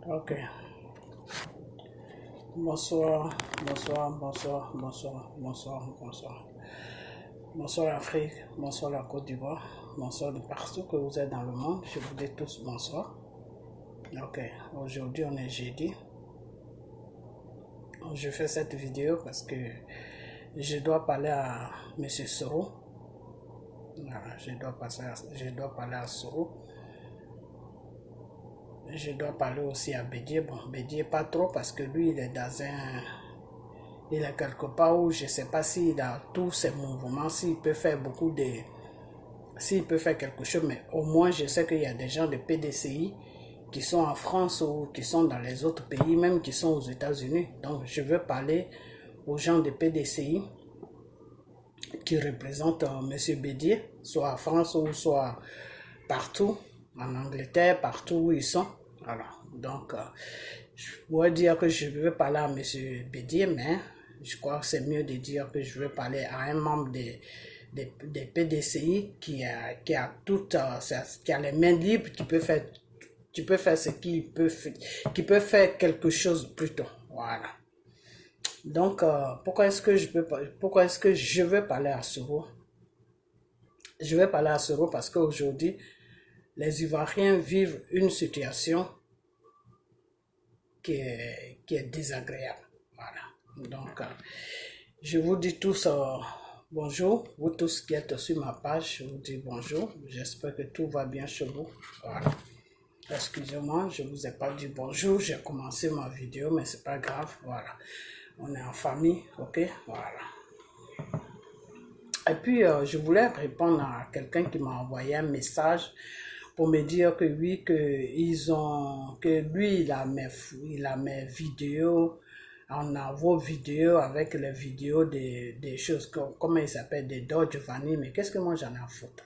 Ok. Bonsoir, bonsoir, bonsoir, bonsoir, bonsoir, bonsoir. Bonsoir l'Afrique, bonsoir la Côte d'Ivoire, bonsoir de partout que vous êtes dans le monde. Je vous dis tous bonsoir. Ok, aujourd'hui on est jeudi. Je fais cette vidéo parce que je dois parler à Monsieur Soro. Voilà, je dois parler à Soro. Je dois parler aussi à Bédié. Bon, Bédié pas trop parce que lui il est dans un... Il est quelque part où je ne sais pas s'il a tous ses mouvements, s'il peut faire beaucoup de... S'il peut faire quelque chose, mais au moins je sais qu'il y a des gens de PDCI qui sont en France ou qui sont dans les autres pays, même qui sont aux États-Unis. Donc je veux parler aux gens de PDCI qui représentent M. Bédié, soit en France ou soit partout, en Angleterre, partout où ils sont. Voilà. Donc, je pourrais dire que je veux parler à M. Bédié, mais je crois que c'est mieux de dire que je veux parler à un membre des PDCI qui a les mains libres, qui peut faire ce qu'il peut, qui peut faire quelque chose plutôt. Voilà. Donc, pourquoi est-ce que je veux parler à Soro? Je vais parler à Soro parce qu'aujourd'hui, les Ivoiriens vivent une situation qui est désagréable. Voilà. Donc, je vous dis tous bonjour. Vous tous qui êtes sur ma page, je vous dis bonjour. J'espère que tout va bien chez vous. Voilà. Excusez-moi, je ne vous ai pas dit bonjour. J'ai commencé ma vidéo, mais c'est pas grave. Voilà. On est en famille, ok? Voilà. Et puis, je voulais répondre à quelqu'un qui m'a envoyé un message pour me dire que oui, que lui, il a mes vidéos, on a vos vidéos avec les vidéos des choses, comment il s'appelle, des Dodge Vanille, mais qu'est-ce que moi j'en ai à foutre?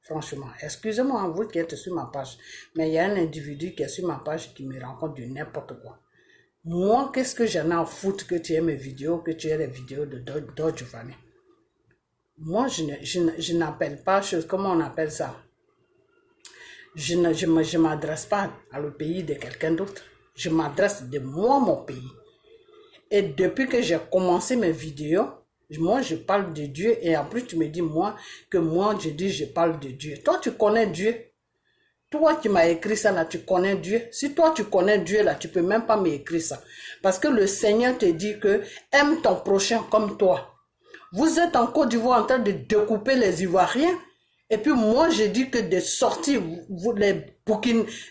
Franchement, excusez-moi, vous qui êtes sur ma page, mais il y a un individu qui est sur ma page qui me rencontre de n'importe quoi. Moi, qu'est-ce que j'en ai à foutre que tu aies mes vidéos, que tu aies les vidéos de Dodge Vanille? Moi, je n'appelle pas chose, comment on appelle ça? Je ne m'adresse pas à le pays de quelqu'un d'autre. Je m'adresse de moi, mon pays. Et depuis que j'ai commencé mes vidéos, moi, je parle de Dieu. Et en plus, tu me dis, je dis, je parle de Dieu. Toi, tu connais Dieu. Toi qui m'as écrit ça là, tu connais Dieu. Si toi, tu connais Dieu là, tu peux même pas m'écrire ça. Parce que le Seigneur te dit que aime ton prochain comme toi. Vous êtes en Côte d'Ivoire en train de découper les Ivoiriens. Et puis moi, je dis que de sortir,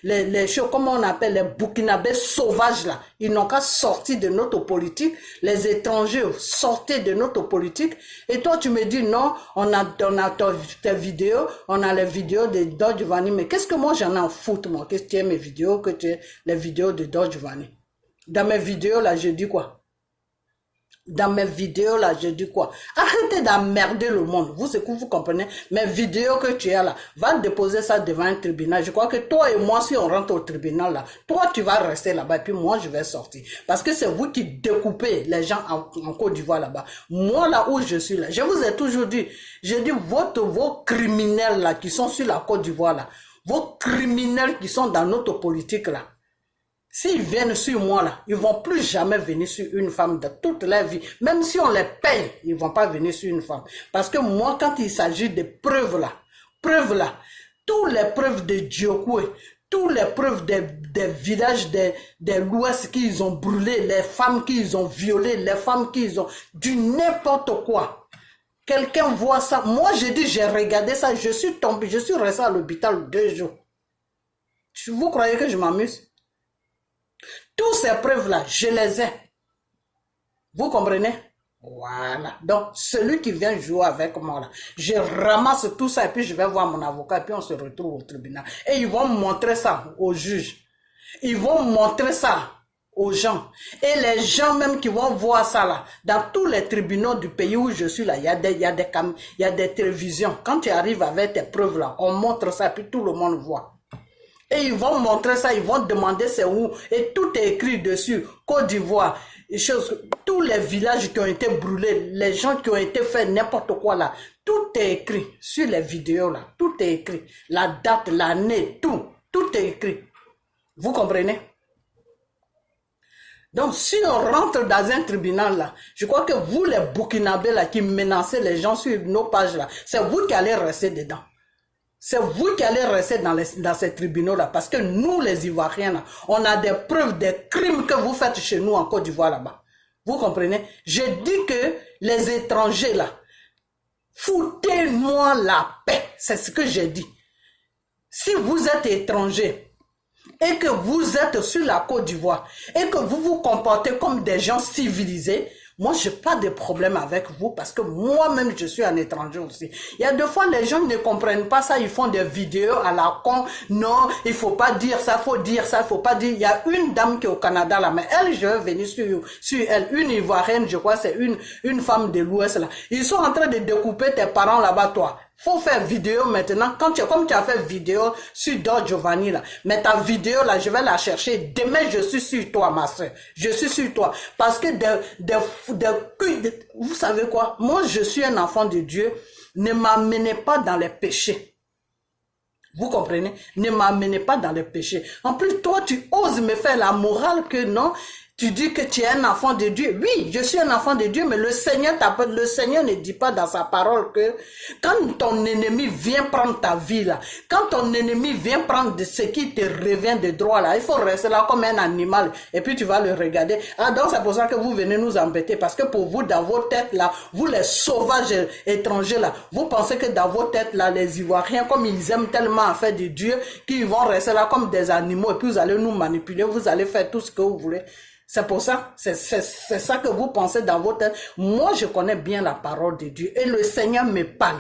les choses, comment on appelle, les Burkinabés sauvages là, ils n'ont qu'à sortir de notre politique. Les étrangers, sortez de notre politique. Et toi, tu me dis non, on a tes vidéos, on a les vidéos de Dodge Vanille. Mais qu'est-ce que moi j'en ai à foutre, moi? Qu'est-ce que tu aies mes vidéos, que tu aies les vidéos de Dodge Vanille? Dans mes vidéos là, je dis quoi? Dans mes vidéos là, je dis quoi? Arrêtez d'emmerder le monde. Vous, c'est que vous comprenez? Mes vidéos que tu as là, va déposer ça devant un tribunal. Je crois que toi et moi, si on rentre au tribunal là, toi tu vas rester là-bas et puis moi je vais sortir. Parce que c'est vous qui découpez les gens en Côte d'Ivoire là-bas. Moi là où je suis là, je vous ai toujours dit, je dis vos criminels là qui sont sur la Côte d'Ivoire là, vos criminels qui sont dans notre politique là, s'ils viennent sur moi là, ils ne vont plus jamais venir sur une femme de toute leur vie. Même si on les paye, ils ne vont pas venir sur une femme. Parce que moi, quand il s'agit de preuves là, toutes les preuves de Djokoué, toutes les preuves des villages de l'Ouest qu'ils ont brûlés, les femmes qu'ils ont violées, les femmes qu'ils ont du n'importe quoi. Quelqu'un voit ça. Moi, j'ai dit, j'ai regardé ça, je suis tombé, je suis resté à l'hôpital 2 jours. Vous croyez que je m'amuse? Toutes ces preuves-là, je les ai. Vous comprenez? Voilà. Donc, celui qui vient jouer avec moi, là, je ramasse tout ça et puis je vais voir mon avocat et puis on se retrouve au tribunal. Et ils vont montrer ça aux juges. Ils vont montrer ça aux gens. Et les gens même qui vont voir ça là, dans tous les tribunaux du pays où je suis là, il y a des télévisions. Quand tu arrives avec tes preuves là, on montre ça et puis tout le monde voit. Et ils vont montrer ça, ils vont demander c'est où. Et tout est écrit dessus. Côte d'Ivoire, tous les villages qui ont été brûlés, les gens qui ont été faits n'importe quoi là. Tout est écrit sur les vidéos là. Tout est écrit. La date, l'année, tout est écrit. Vous comprenez? Donc, si on rentre dans un tribunal là, je crois que vous, les Burkinabés là, qui menacez les gens sur nos pages là, c'est vous qui allez rester dedans. C'est vous qui allez rester dans ces tribunaux-là, parce que nous, les Ivoiriens, là, on a des preuves des crimes que vous faites chez nous en Côte d'Ivoire là-bas. Vous comprenez? Je dis que les étrangers là, foutez-moi la paix. C'est ce que j'ai dit. Si vous êtes étranger et que vous êtes sur la Côte d'Ivoire et que vous vous comportez comme des gens civilisés, moi, je n'ai pas de problème avec vous parce que moi-même, je suis un étranger aussi. Il y a des fois, les gens ne comprennent pas ça. Ils font des vidéos à la con. Non, il ne faut pas dire ça, il faut dire ça, il ne faut pas dire. Il y a une dame qui est au Canada là, mais elle, je vais venir sur elle. Une Ivoirienne, je crois, c'est une femme de l'Ouest là. Ils sont en train de découper tes parents là-bas, toi. Faut faire vidéo maintenant. Comme tu as fait vidéo sur Don Giovanni là, mais ta vidéo là, je vais la chercher. Demain, je suis sur toi, ma soeur. Je suis sur toi. Parce que vous savez quoi? Moi, je suis un enfant de Dieu. Ne m'amenez pas dans les péchés. Vous comprenez? Ne m'amenez pas dans les péchés. En plus, toi, tu oses me faire la morale que non. Tu dis que tu es un enfant de Dieu. Oui, je suis un enfant de Dieu, mais le Seigneur ne dit pas dans sa parole que quand ton ennemi vient prendre ta vie là, quand ton ennemi vient prendre de ce qui te revient de droit là, il faut rester là comme un animal et puis tu vas le regarder. Ah, donc c'est pour ça que vous venez nous embêter, parce que pour vous, dans vos têtes là, vous les sauvages étrangers là, vous pensez que dans vos têtes là, les Ivoiriens, comme ils aiment tellement en faire de Dieu, qu'ils vont rester là comme des animaux et puis vous allez nous manipuler, vous allez faire tout ce que vous voulez. C'est pour ça, c'est ça que vous pensez dans votre tête. Moi, je connais bien la parole de Dieu et le Seigneur me parle.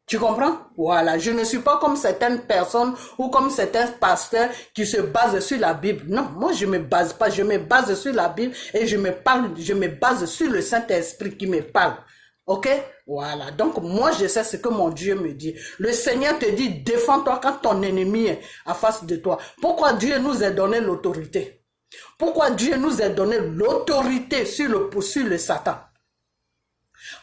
Tu comprends? Voilà, je ne suis pas comme certaines personnes ou comme certains pasteurs qui se basent sur la Bible. Non, moi je me base pas, je me base sur la Bible et je me base sur le Saint-Esprit qui me parle. Ok? Voilà, donc moi je sais ce que mon Dieu me dit. Le Seigneur te dit, défends-toi quand ton ennemi est en face de toi. Pourquoi Dieu nous a donné l'autorité? Pourquoi Dieu nous a donné l'autorité sur le Satan?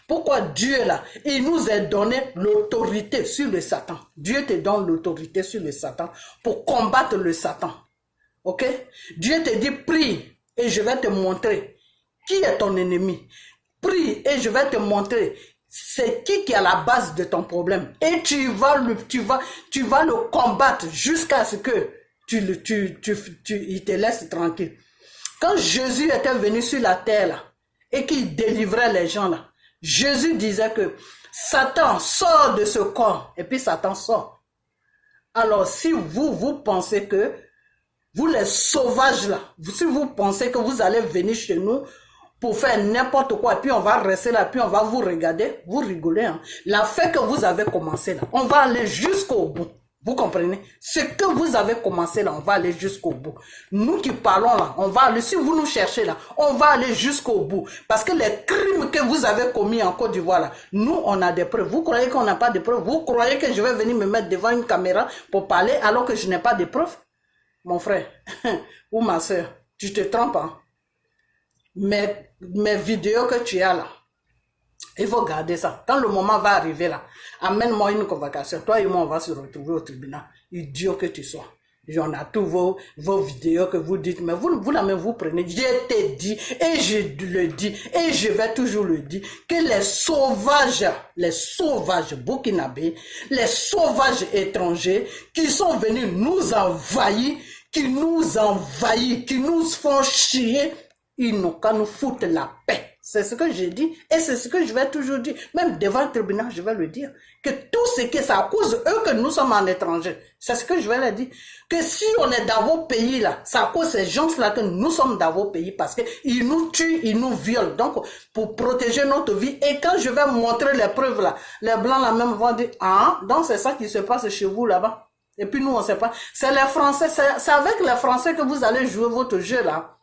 Pourquoi Dieu là, il nous a donné l'autorité sur le Satan? Dieu te donne l'autorité sur le Satan pour combattre le Satan. Ok? Dieu te dit, prie et je vais te montrer qui est ton ennemi. Prie et je vais te montrer c'est qui est à la base de ton problème. Et tu vas le combattre jusqu'à ce que il te laisse tranquille. Quand Jésus était venu sur la terre là, et qu'il délivrait les gens là, Jésus disait que Satan sort de ce corps et puis Satan sort. Alors si vous pensez que vous les sauvages là, si vous pensez que vous allez venir chez nous pour faire n'importe quoi, et puis on va rester là, puis on va vous regarder, vous rigolez. Hein? L'affaire que vous avez commencé là, on va aller jusqu'au bout. Vous comprenez? Ce que vous avez commencé là, on va aller jusqu'au bout. Nous qui parlons là, on va aller, si vous nous cherchez là, on va aller jusqu'au bout. Parce que les crimes que vous avez commis en Côte d'Ivoire là, nous on a des preuves. Vous croyez qu'on n'a pas de preuves? Vous croyez que je vais venir me mettre devant une caméra pour parler alors que je n'ai pas de preuves? Mon frère ou ma soeur, tu te trompes. Hein? Mes vidéos que tu as là, il faut garder ça. Quand le moment va arriver là, amène-moi une convocation. Toi et moi, on va se retrouver au tribunal. Idiot que tu sois. On a tous vos vidéos que vous dites, mais vous là-même vous prenez. Je t'ai dit, et je le dis, et je vais toujours le dire, que les sauvages burkinabés, les sauvages étrangers qui sont venus nous envahir, qui nous font chier, ils n'ont qu'à nous foutre la paix. C'est ce que j'ai dit et c'est ce que je vais toujours dire. Même devant le tribunal, je vais le dire. Que tout ce qui est à cause d'eux que nous sommes en étranger. C'est ce que je vais leur dire. Que si on est dans vos pays là, c'est à cause de ces gens-là que nous sommes dans vos pays parce qu'ils nous tuent, ils nous violent. Donc, pour protéger notre vie. Et quand je vais montrer les preuves là, les blancs là même vont dire, ah, donc c'est ça qui se passe chez vous là-bas. Et puis nous, on ne sait pas. C'est les Français, c'est avec les Français que vous allez jouer votre jeu là.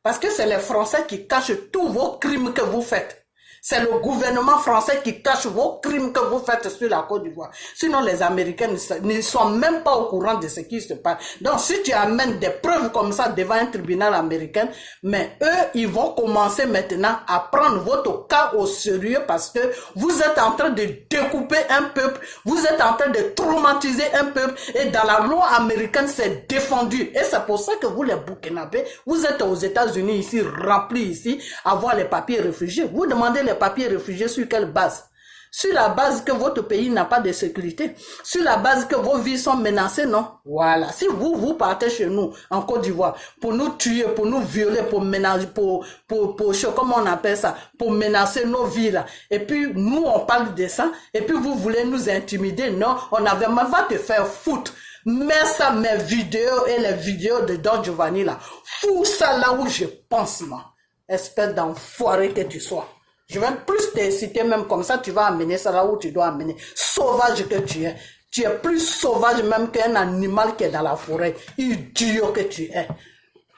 Parce que c'est les Français qui cachent tous vos crimes que vous faites. C'est le gouvernement français qui cache vos crimes que vous faites sur la Côte d'Ivoire. Sinon, les Américains ne sont même pas au courant de ce qui se passe. Donc, si tu amènes des preuves comme ça devant un tribunal américain, mais eux, ils vont commencer maintenant à prendre votre cas au sérieux parce que vous êtes en train de découper un peuple, vous êtes en train de traumatiser un peuple et dans la loi américaine, c'est défendu. Et c'est pour ça que vous, les Burkinabés, vous êtes aux États-Unis ici, remplis ici, à avoir les papiers réfugiés. Vous demandez les papiers réfugiés sur quelle base? Sur la base que votre pays n'a pas de sécurité. Sur la base que vos vies sont menacées, non? Voilà. Si vous partez chez nous, en Côte d'Ivoire, pour nous tuer, pour nous violer, pour ménager, comment on appelle ça? Pour menacer nos vies, là. Et puis, nous, on parle de ça. Et puis, vous voulez nous intimider. Non, on avait, va te faire foutre. Mets ça, mes vidéos et les vidéos de Don Giovanni, là. Fous ça là où je pense, moi. Espèce d'enfoiré que tu sois. Je vais plus t'inciter même comme ça, tu vas amener ça là où tu dois amener. Sauvage que tu es. Tu es plus sauvage même qu'un animal qui est dans la forêt. Idiot que tu es.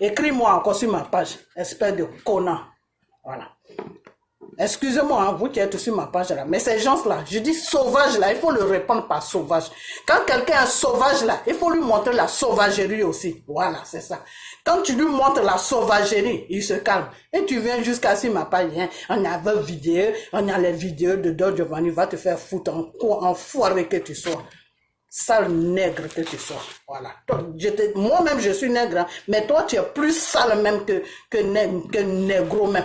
Écris-moi encore sur ma page. Espèce de connard. Voilà. Excusez-moi, hein, vous qui êtes sur ma page là, mais ces gens-là, je dis sauvage là, il faut le répondre par sauvage. Quand quelqu'un est sauvage là, il faut lui montrer la sauvagerie aussi. Voilà, c'est ça. Quand tu lui montres la sauvagerie, il se calme. Et tu viens jusqu'à sur ma page, hein, on a vos vidéos, on a les vidéos de Don Giovanni, va te faire foutre en foiré que tu sois. Sale nègre que tu sois. Voilà. Moi-même, je suis nègre, hein, mais toi, tu es plus sale même que négro même.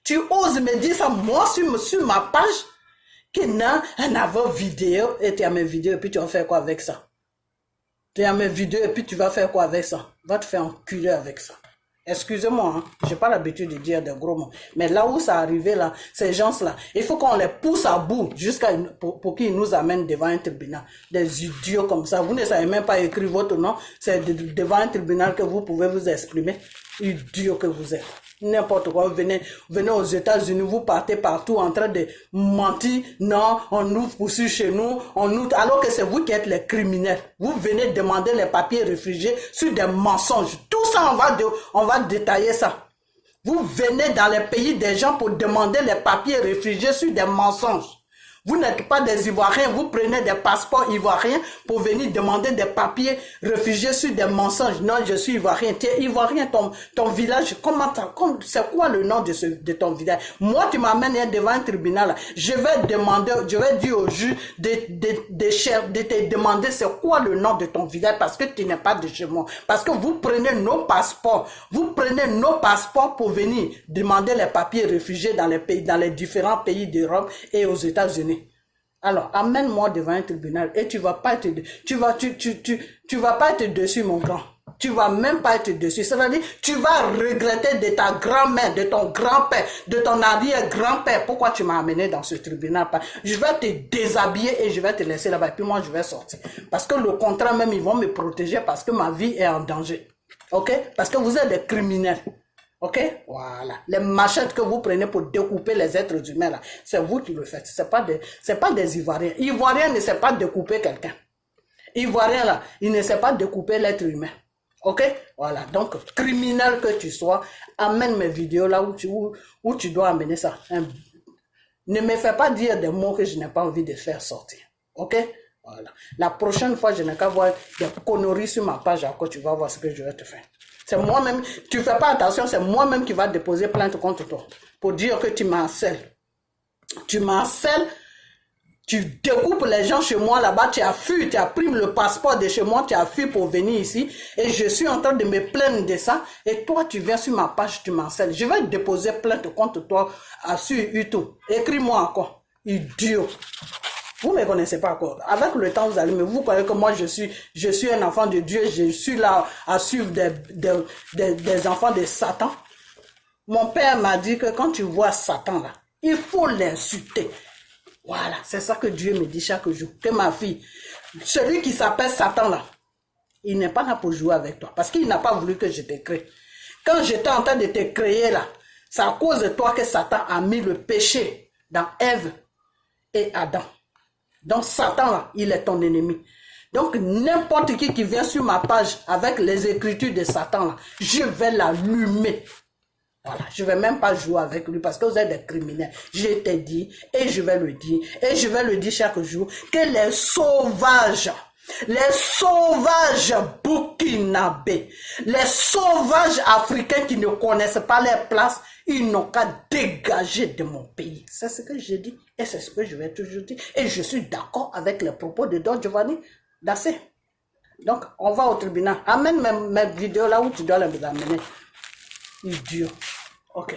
Tu oses me dire ça, moi, sur ma page, que non, on a vos vidéos, et tu as mes vidéos, et puis tu vas faire quoi avec ça? Tu as mes vidéos, et puis tu vas faire quoi avec ça? Va te faire enculer avec ça. Excusez-moi, hein, j'ai pas l'habitude de dire des gros mots. Mais là où ça arrivé, là, ces gens-là, il faut qu'on les pousse à bout pour qu'ils nous amènent devant un tribunal. Des idiots comme ça. Vous ne savez même pas écrire votre nom. C'est devant un tribunal que vous pouvez vous exprimer. Idiots que vous êtes. N'importe quoi, venez aux États-Unis, vous partez partout en train de mentir. Non, on nous poursuit chez nous, alors que c'est vous qui êtes les criminels. Vous venez demander les papiers réfugiés sur des mensonges. Tout ça, on va détailler ça. Vous venez dans les pays des gens pour demander les papiers réfugiés sur des mensonges. Vous n'êtes pas des Ivoiriens, vous prenez des passeports ivoiriens pour venir demander des papiers réfugiés sur des mensonges. Non, je suis Ivoirien. Tu es Ivoirien, ton village, c'est quoi le nom de ton village? Moi, tu m'amènes devant un tribunal, je vais dire au juge de te demander c'est quoi le nom de ton village parce que tu n'es pas de chez moi. Parce que vous prenez nos passeports pour venir demander les papiers réfugiés dans les différents pays d'Europe et aux États-Unis. Alors, amène-moi devant un tribunal et tu vas pas être dessus, mon grand. Tu vas même pas être dessus. C'est-à-dire, tu vas regretter de ta grand-mère, de ton grand-père, de ton arrière-grand-père. Pourquoi tu m'as amené dans ce tribunal? Je vais te déshabiller et je vais te laisser là-bas. Et puis moi, je vais sortir. Parce que le contrat même, ils vont me protéger parce que ma vie est en danger. Ok? Parce que vous êtes des criminels. Ok? Voilà. Les machettes que vous prenez pour découper les êtres humains, là, c'est vous qui le faites. C'est pas des Ivoiriens. Ivoiriens ne sait pas découper quelqu'un. Ivoirien, là, il ne sait pas découper l'être humain. Ok? Voilà. Donc, criminel que tu sois, amène mes vidéos là où tu dois amener ça. Ne me fais pas dire des mots que je n'ai pas envie de faire sortir. Ok? Voilà. La prochaine fois, je n'ai qu'à voir des conneries sur ma page, après tu vas voir ce que je vais te faire. C'est moi-même, tu fais pas attention, c'est moi-même qui va déposer plainte contre toi. Pour dire que tu m'harcèles. Tu m'harcèles, tu découpes les gens chez moi là-bas, tu as fui, tu as pris le passeport de chez moi, tu as fui pour venir ici. Et je suis en train de me plaindre de ça. Et toi, tu viens sur ma page, tu m'harcèles. Je vais déposer plainte contre toi sur YouTube. Écris-moi encore. Idiot. Vous ne me connaissez pas encore. Avec le temps, vous allez me... Vous croyez que moi, je suis un enfant de Dieu. Je suis là à suivre des enfants de Satan. Mon père m'a dit que quand tu vois Satan là, il faut l'insulter. Voilà, c'est ça que Dieu me dit chaque jour. Que ma fille, celui qui s'appelle Satan là, il n'est pas là pour jouer avec toi. Parce qu'il n'a pas voulu que je te crée. Quand j'étais en train de te créer là, c'est à cause de toi que Satan a mis le péché dans Ève et Adam. Donc Satan là, il est ton ennemi. Donc n'importe qui vient sur ma page avec les écritures de Satan là, je vais l'allumer. Voilà, je ne vais même pas jouer avec lui parce que vous êtes des criminels. Je t'ai dit et je vais le dire et je vais le dire chaque jour que les sauvages burkinabés, les sauvages africains qui ne connaissent pas les places, ils n'ont qu'à dégager de mon pays. C'est ce que je dis et c'est ce que je vais toujours dire. Et je suis d'accord avec les propos de Don Giovanni Dassé. Donc, on va au tribunal. Amène mes vidéos là où tu dois les amener. Idiot. Ok.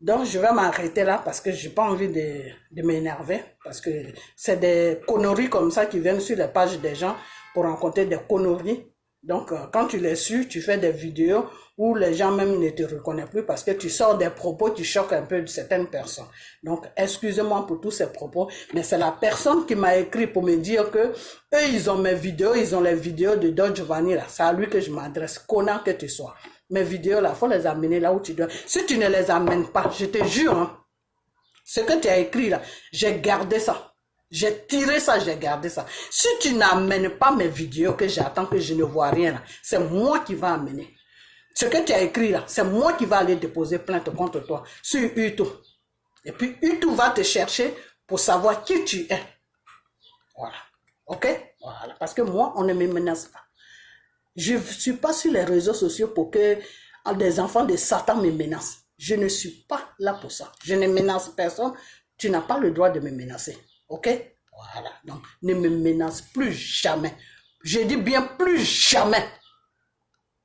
Donc, je vais m'arrêter là parce que je n'ai pas envie de m'énerver. Parce que c'est des conneries comme ça qui viennent sur les pages des gens pour rencontrer des conneries. Donc, quand tu les suis, tu fais des vidéos où les gens même ne te reconnaissent plus parce que tu sors des propos, tu choques un peu certaines personnes. Donc, excusez-moi pour tous ces propos, mais c'est la personne qui m'a écrit pour me dire que eux, ils ont mes vidéos, ils ont les vidéos de Don Giovanni là. C'est à lui que je m'adresse, connard que tu sois. Mes vidéos là, il faut les amener là où tu dois. Si tu ne les amènes pas, je te jure, hein, ce que tu as écrit là, j'ai gardé ça. J'ai tiré ça, j'ai gardé ça. Si tu n'amènes pas mes vidéos que j'attends, que je ne vois rien là, c'est moi qui va amener. Ce que tu as écrit là, c'est moi qui va aller déposer plainte contre toi sur YouTube. Et puis YouTube va te chercher pour savoir qui tu es. Voilà. Ok? Voilà. Parce que moi, on ne me menace pas. Je ne suis pas sur les réseaux sociaux pour que des enfants de Satan me menacent. Je ne suis pas là pour ça. Je ne menace personne. Tu n'as pas le droit de me menacer. Ok? Voilà. Donc, ne me menace plus jamais. Je dis bien plus jamais.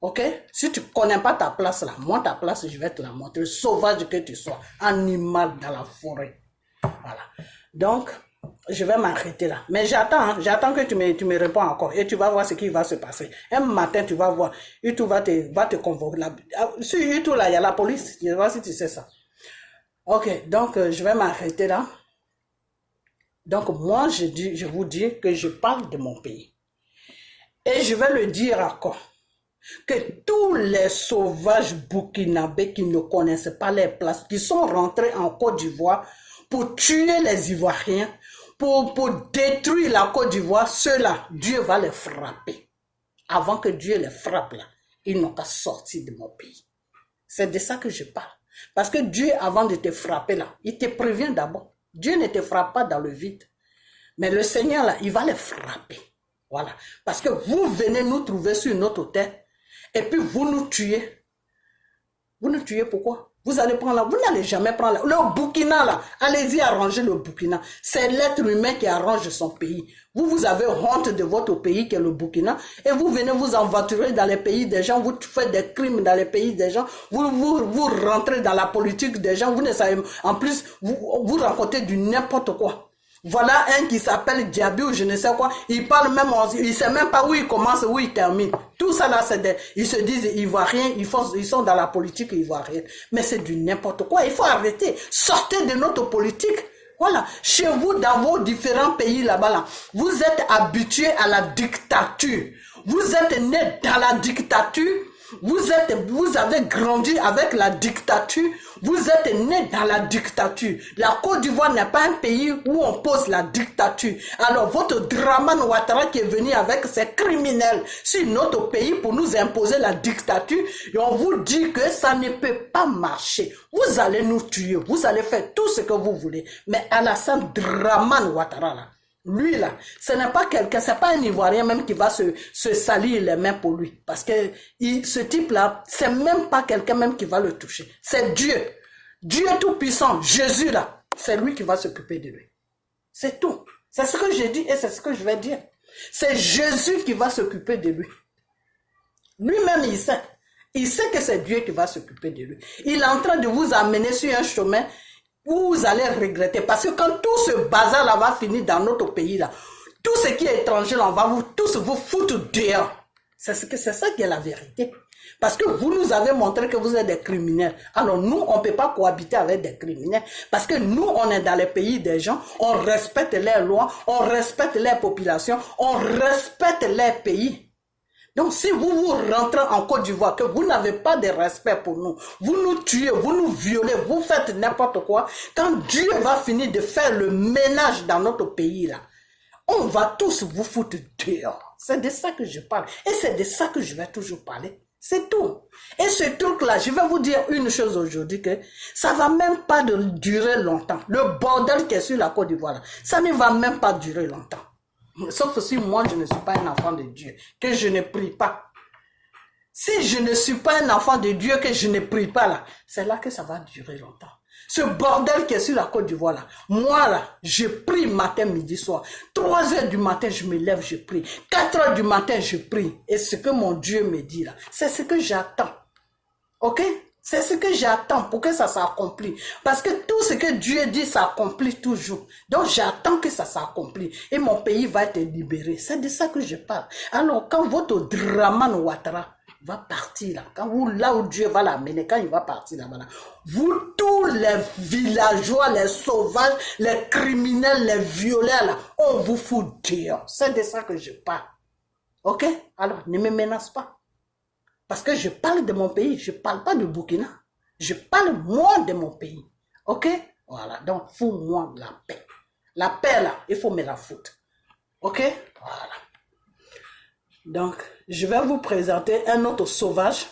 Ok? Si tu ne connais pas ta place là, moi ta place, je vais te la montrer. Sauvage que tu sois. Animal dans la forêt. Voilà. Donc, je vais m'arrêter là. Mais j'attends que tu me réponds encore. Et tu vas voir ce qui va se passer. Un matin, tu vas voir. YouTube va te convoquer. Sur YouTube, là, il y a la police. Je ne sais pas si tu sais ça. Ok, donc je vais m'arrêter là. Donc moi, je vous dis que je parle de mon pays. Et je vais le dire encore. Que tous les sauvages burkinabés qui ne connaissent pas les places, qui sont rentrés en Côte d'Ivoire pour tuer les Ivoiriens, pour détruire la Côte d'Ivoire, ceux-là, Dieu va les frapper. Avant que Dieu les frappe là, ils n'ont qu'à sortir de mon pays. C'est de ça que je parle. Parce que Dieu, avant de te frapper là, il te prévient d'abord. Dieu ne te frappe pas dans le vide. Mais le Seigneur là, il va les frapper. Voilà. Parce que vous venez nous trouver sur notre terre et puis vous nous tuez. Vous nous tuez pourquoi? Vous allez prendre là, vous n'allez jamais prendre là. Le Burkina là, allez-y arranger le Burkina. C'est l'être humain qui arrange son pays. Vous avez honte de votre pays qui est le Burkina et vous venez vous envoiturer dans les pays des gens, vous faites des crimes dans les pays des gens, vous rentrez dans la politique des gens, vous ne savez, en plus, vous racontez du n'importe quoi. Voilà un qui s'appelle Diaby ou je ne sais quoi, il parle même, il ne sait même pas où il commence, où il termine. Tout ça là, ils se disent ivoiriens, ils sont dans la politique ivoirienne. Mais c'est du n'importe quoi, il faut arrêter. Sortez de notre politique. Voilà, chez vous, dans vos différents pays là-bas, là, vous êtes habitués à la dictature. Vous êtes nés dans la dictature. Vous avez grandi avec la dictature, vous êtes né dans la dictature. La Côte d'Ivoire n'est pas un pays où on pose la dictature. Alors votre Dramane Ouattara qui est venu avec ses criminels sur notre pays pour nous imposer la dictature, et on vous dit que ça ne peut pas marcher. Vous allez nous tuer, vous allez faire tout ce que vous voulez. Mais Alassane Dramane Ouattara là, lui là, ce n'est pas quelqu'un, c'est pas un Ivoirien même qui va se salir les mains pour lui. Parce que ce type là, c'est même pas quelqu'un même qui va le toucher. C'est Dieu. Dieu tout puissant, Jésus là, c'est lui qui va s'occuper de lui. C'est tout. C'est ce que j'ai dit et c'est ce que je vais dire. C'est Jésus qui va s'occuper de lui. Lui-même il sait. Il sait que c'est Dieu qui va s'occuper de lui. Il est en train de vous amener sur un chemin où vous allez regretter. Parce que quand tout ce bazar là va finir dans notre pays là, tout ce qui est étranger là, on va tous vous foutre dehors. C'est ça qui est la vérité. Parce que vous nous avez montré que vous êtes des criminels. Alors nous, on ne peut pas cohabiter avec des criminels. Parce que nous, on est dans les pays des gens, on respecte leurs lois, on respecte leurs populations, on respecte leurs pays. Donc, si vous rentrez en Côte d'Ivoire, que vous n'avez pas de respect pour nous, vous nous tuez, vous nous violez, vous faites n'importe quoi, quand Dieu va finir de faire le ménage dans notre pays, là, on va tous vous foutre dehors. C'est de ça que je parle. Et c'est de ça que je vais toujours parler. C'est tout. Et ce truc-là, je vais vous dire une chose aujourd'hui, que ça va même pas durer longtemps. Le bordel qui est sur la Côte d'Ivoire, ça ne va même pas durer longtemps. Sauf si moi, je ne suis pas un enfant de Dieu, que je ne prie pas. Si je ne suis pas un enfant de Dieu, que je ne prie pas là, c'est là que ça va durer longtemps. Ce bordel qui est sur la Côte d'Ivoire là, moi là, je prie matin, midi, soir. 3 heures du matin, je me lève, je prie. 4 heures du matin, je prie. Et ce que mon Dieu me dit là, c'est ce que j'attends. Ok? C'est ce que j'attends pour que ça s'accomplisse. Parce que tout ce que Dieu dit s'accomplit toujours. Donc j'attends que ça s'accomplisse. Et mon pays va être libéré. C'est de ça que je parle. Alors quand votre Dramane Ouattara va partir là, quand vous, là où Dieu va l'amener, quand il va partir là-bas, vous, tous les villageois, les sauvages, les criminels, les violeurs là, on vous fout dehors. C'est de ça que je parle. Ok? Alors, ne me menace pas. Parce que je parle de mon pays, je ne parle pas de Burkina. Je parle moi de mon pays. Ok? Voilà, donc fous-moi la paix. La paix là, il faut me la foutre. Ok? Voilà. Donc, je vais vous présenter un autre sauvage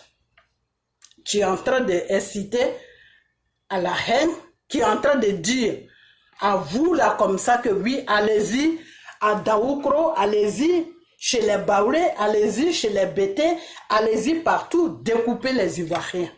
qui est en train d'inciter à la haine, qui est en train de dire à vous là comme ça que oui, allez-y à Daoukro, allez-y chez les Baoulés, allez-y chez les Bétés, allez-y partout, découpez les Ivoiriens.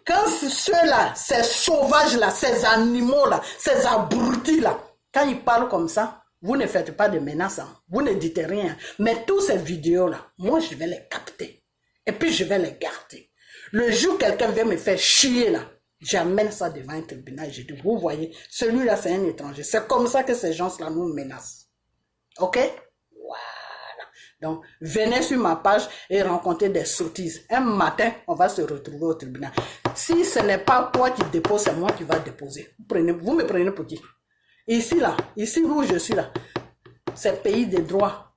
Quand ceux-là, ces sauvages-là, ces animaux-là, ces abrutis là, quand ils parlent comme ça, vous ne faites pas de menaces, hein. Vous ne dites rien. Mais toutes ces vidéos-là, moi, je vais les capter. Et puis, je vais les garder. Le jour où quelqu'un vient me faire chier, là, j'amène ça devant un tribunal. Je dis, vous voyez, celui-là, c'est un étranger. C'est comme ça que ces gens-là nous menacent. OK? Voilà. Donc, venez sur ma page et rencontrez des sottises. Un matin, on va se retrouver au tribunal. Si ce n'est pas toi qui dépose, c'est moi qui va déposer. Vous me prenez pour qui? Ici, là, ici où je suis là, c'est pays de droit.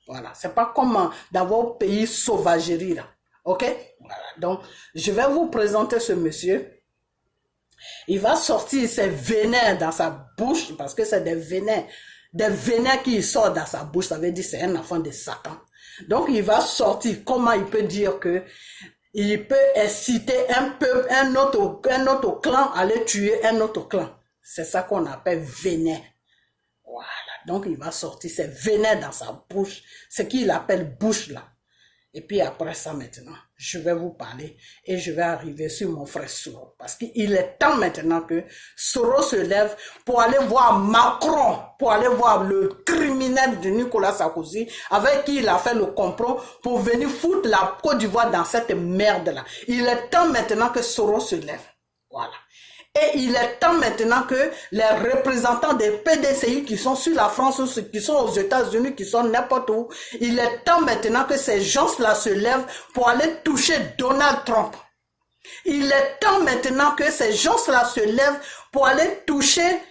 Voilà, c'est pas comme dans vos pays sauvagerie là. Ok? Voilà, donc je vais vous présenter ce monsieur. Il va sortir ses venin dans sa bouche, parce que c'est des venins qui sortent dans sa bouche, ça veut dire c'est un enfant de Satan. Donc il va sortir, comment il peut dire que il peut inciter un peuple, un autre clan à aller tuer un autre clan. C'est ça qu'on appelle venin. Voilà. Donc, il va sortir ses venins dans sa bouche. Ce qu'il appelle bouche là. Et puis après ça maintenant, je vais vous parler et je vais arriver sur mon frère Soro. Parce qu'il est temps maintenant que Soro se lève pour aller voir Macron, pour aller voir le criminel de Nicolas Sarkozy, avec qui il a fait le complot pour venir foutre la Côte d'Ivoire dans cette merde là. Il est temps maintenant que Soro se lève. Voilà. Et il est temps maintenant que les représentants des PDCI qui sont sur la France, qui sont aux États-Unis, qui sont n'importe où, il est temps maintenant que ces gens-là se lèvent pour aller toucher Donald Trump. Il est temps maintenant que ces gens-là se lèvent pour aller toucher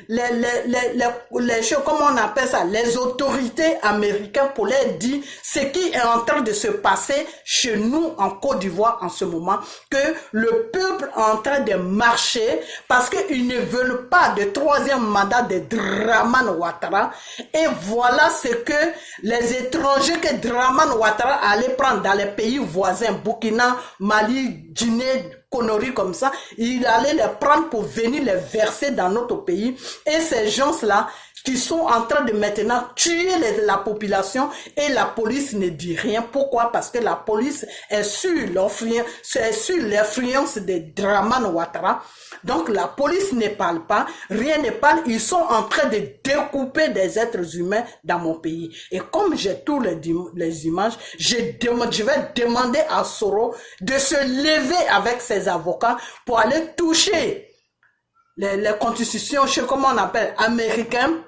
les choses, comment on appelle ça, les autorités américaines, pour leur dire ce qui est en train de se passer chez nous en Côte d'Ivoire en ce moment, que le peuple est en train de marcher parce qu'ils ne veulent pas de troisième mandat de Dramane Ouattara. Et voilà ce que les étrangers que Dramane Ouattara allait prendre dans les pays voisins, Burkina, Mali, Guinée, conneries comme ça, il allait les prendre pour venir les verser dans notre pays. Et ces gens-là qui sont en train de maintenant tuer la population et la police ne dit rien. Pourquoi? Parce que la police est sur l'influence de Dramane Ouattara. Donc la police ne parle pas, rien ne parle. Ils sont en train de découper des êtres humains dans mon pays. Et comme j'ai tous les images, je vais demander à Soro de se lever avec ses avocats pour aller toucher les constitutions, je sais comment on appelle, américaines,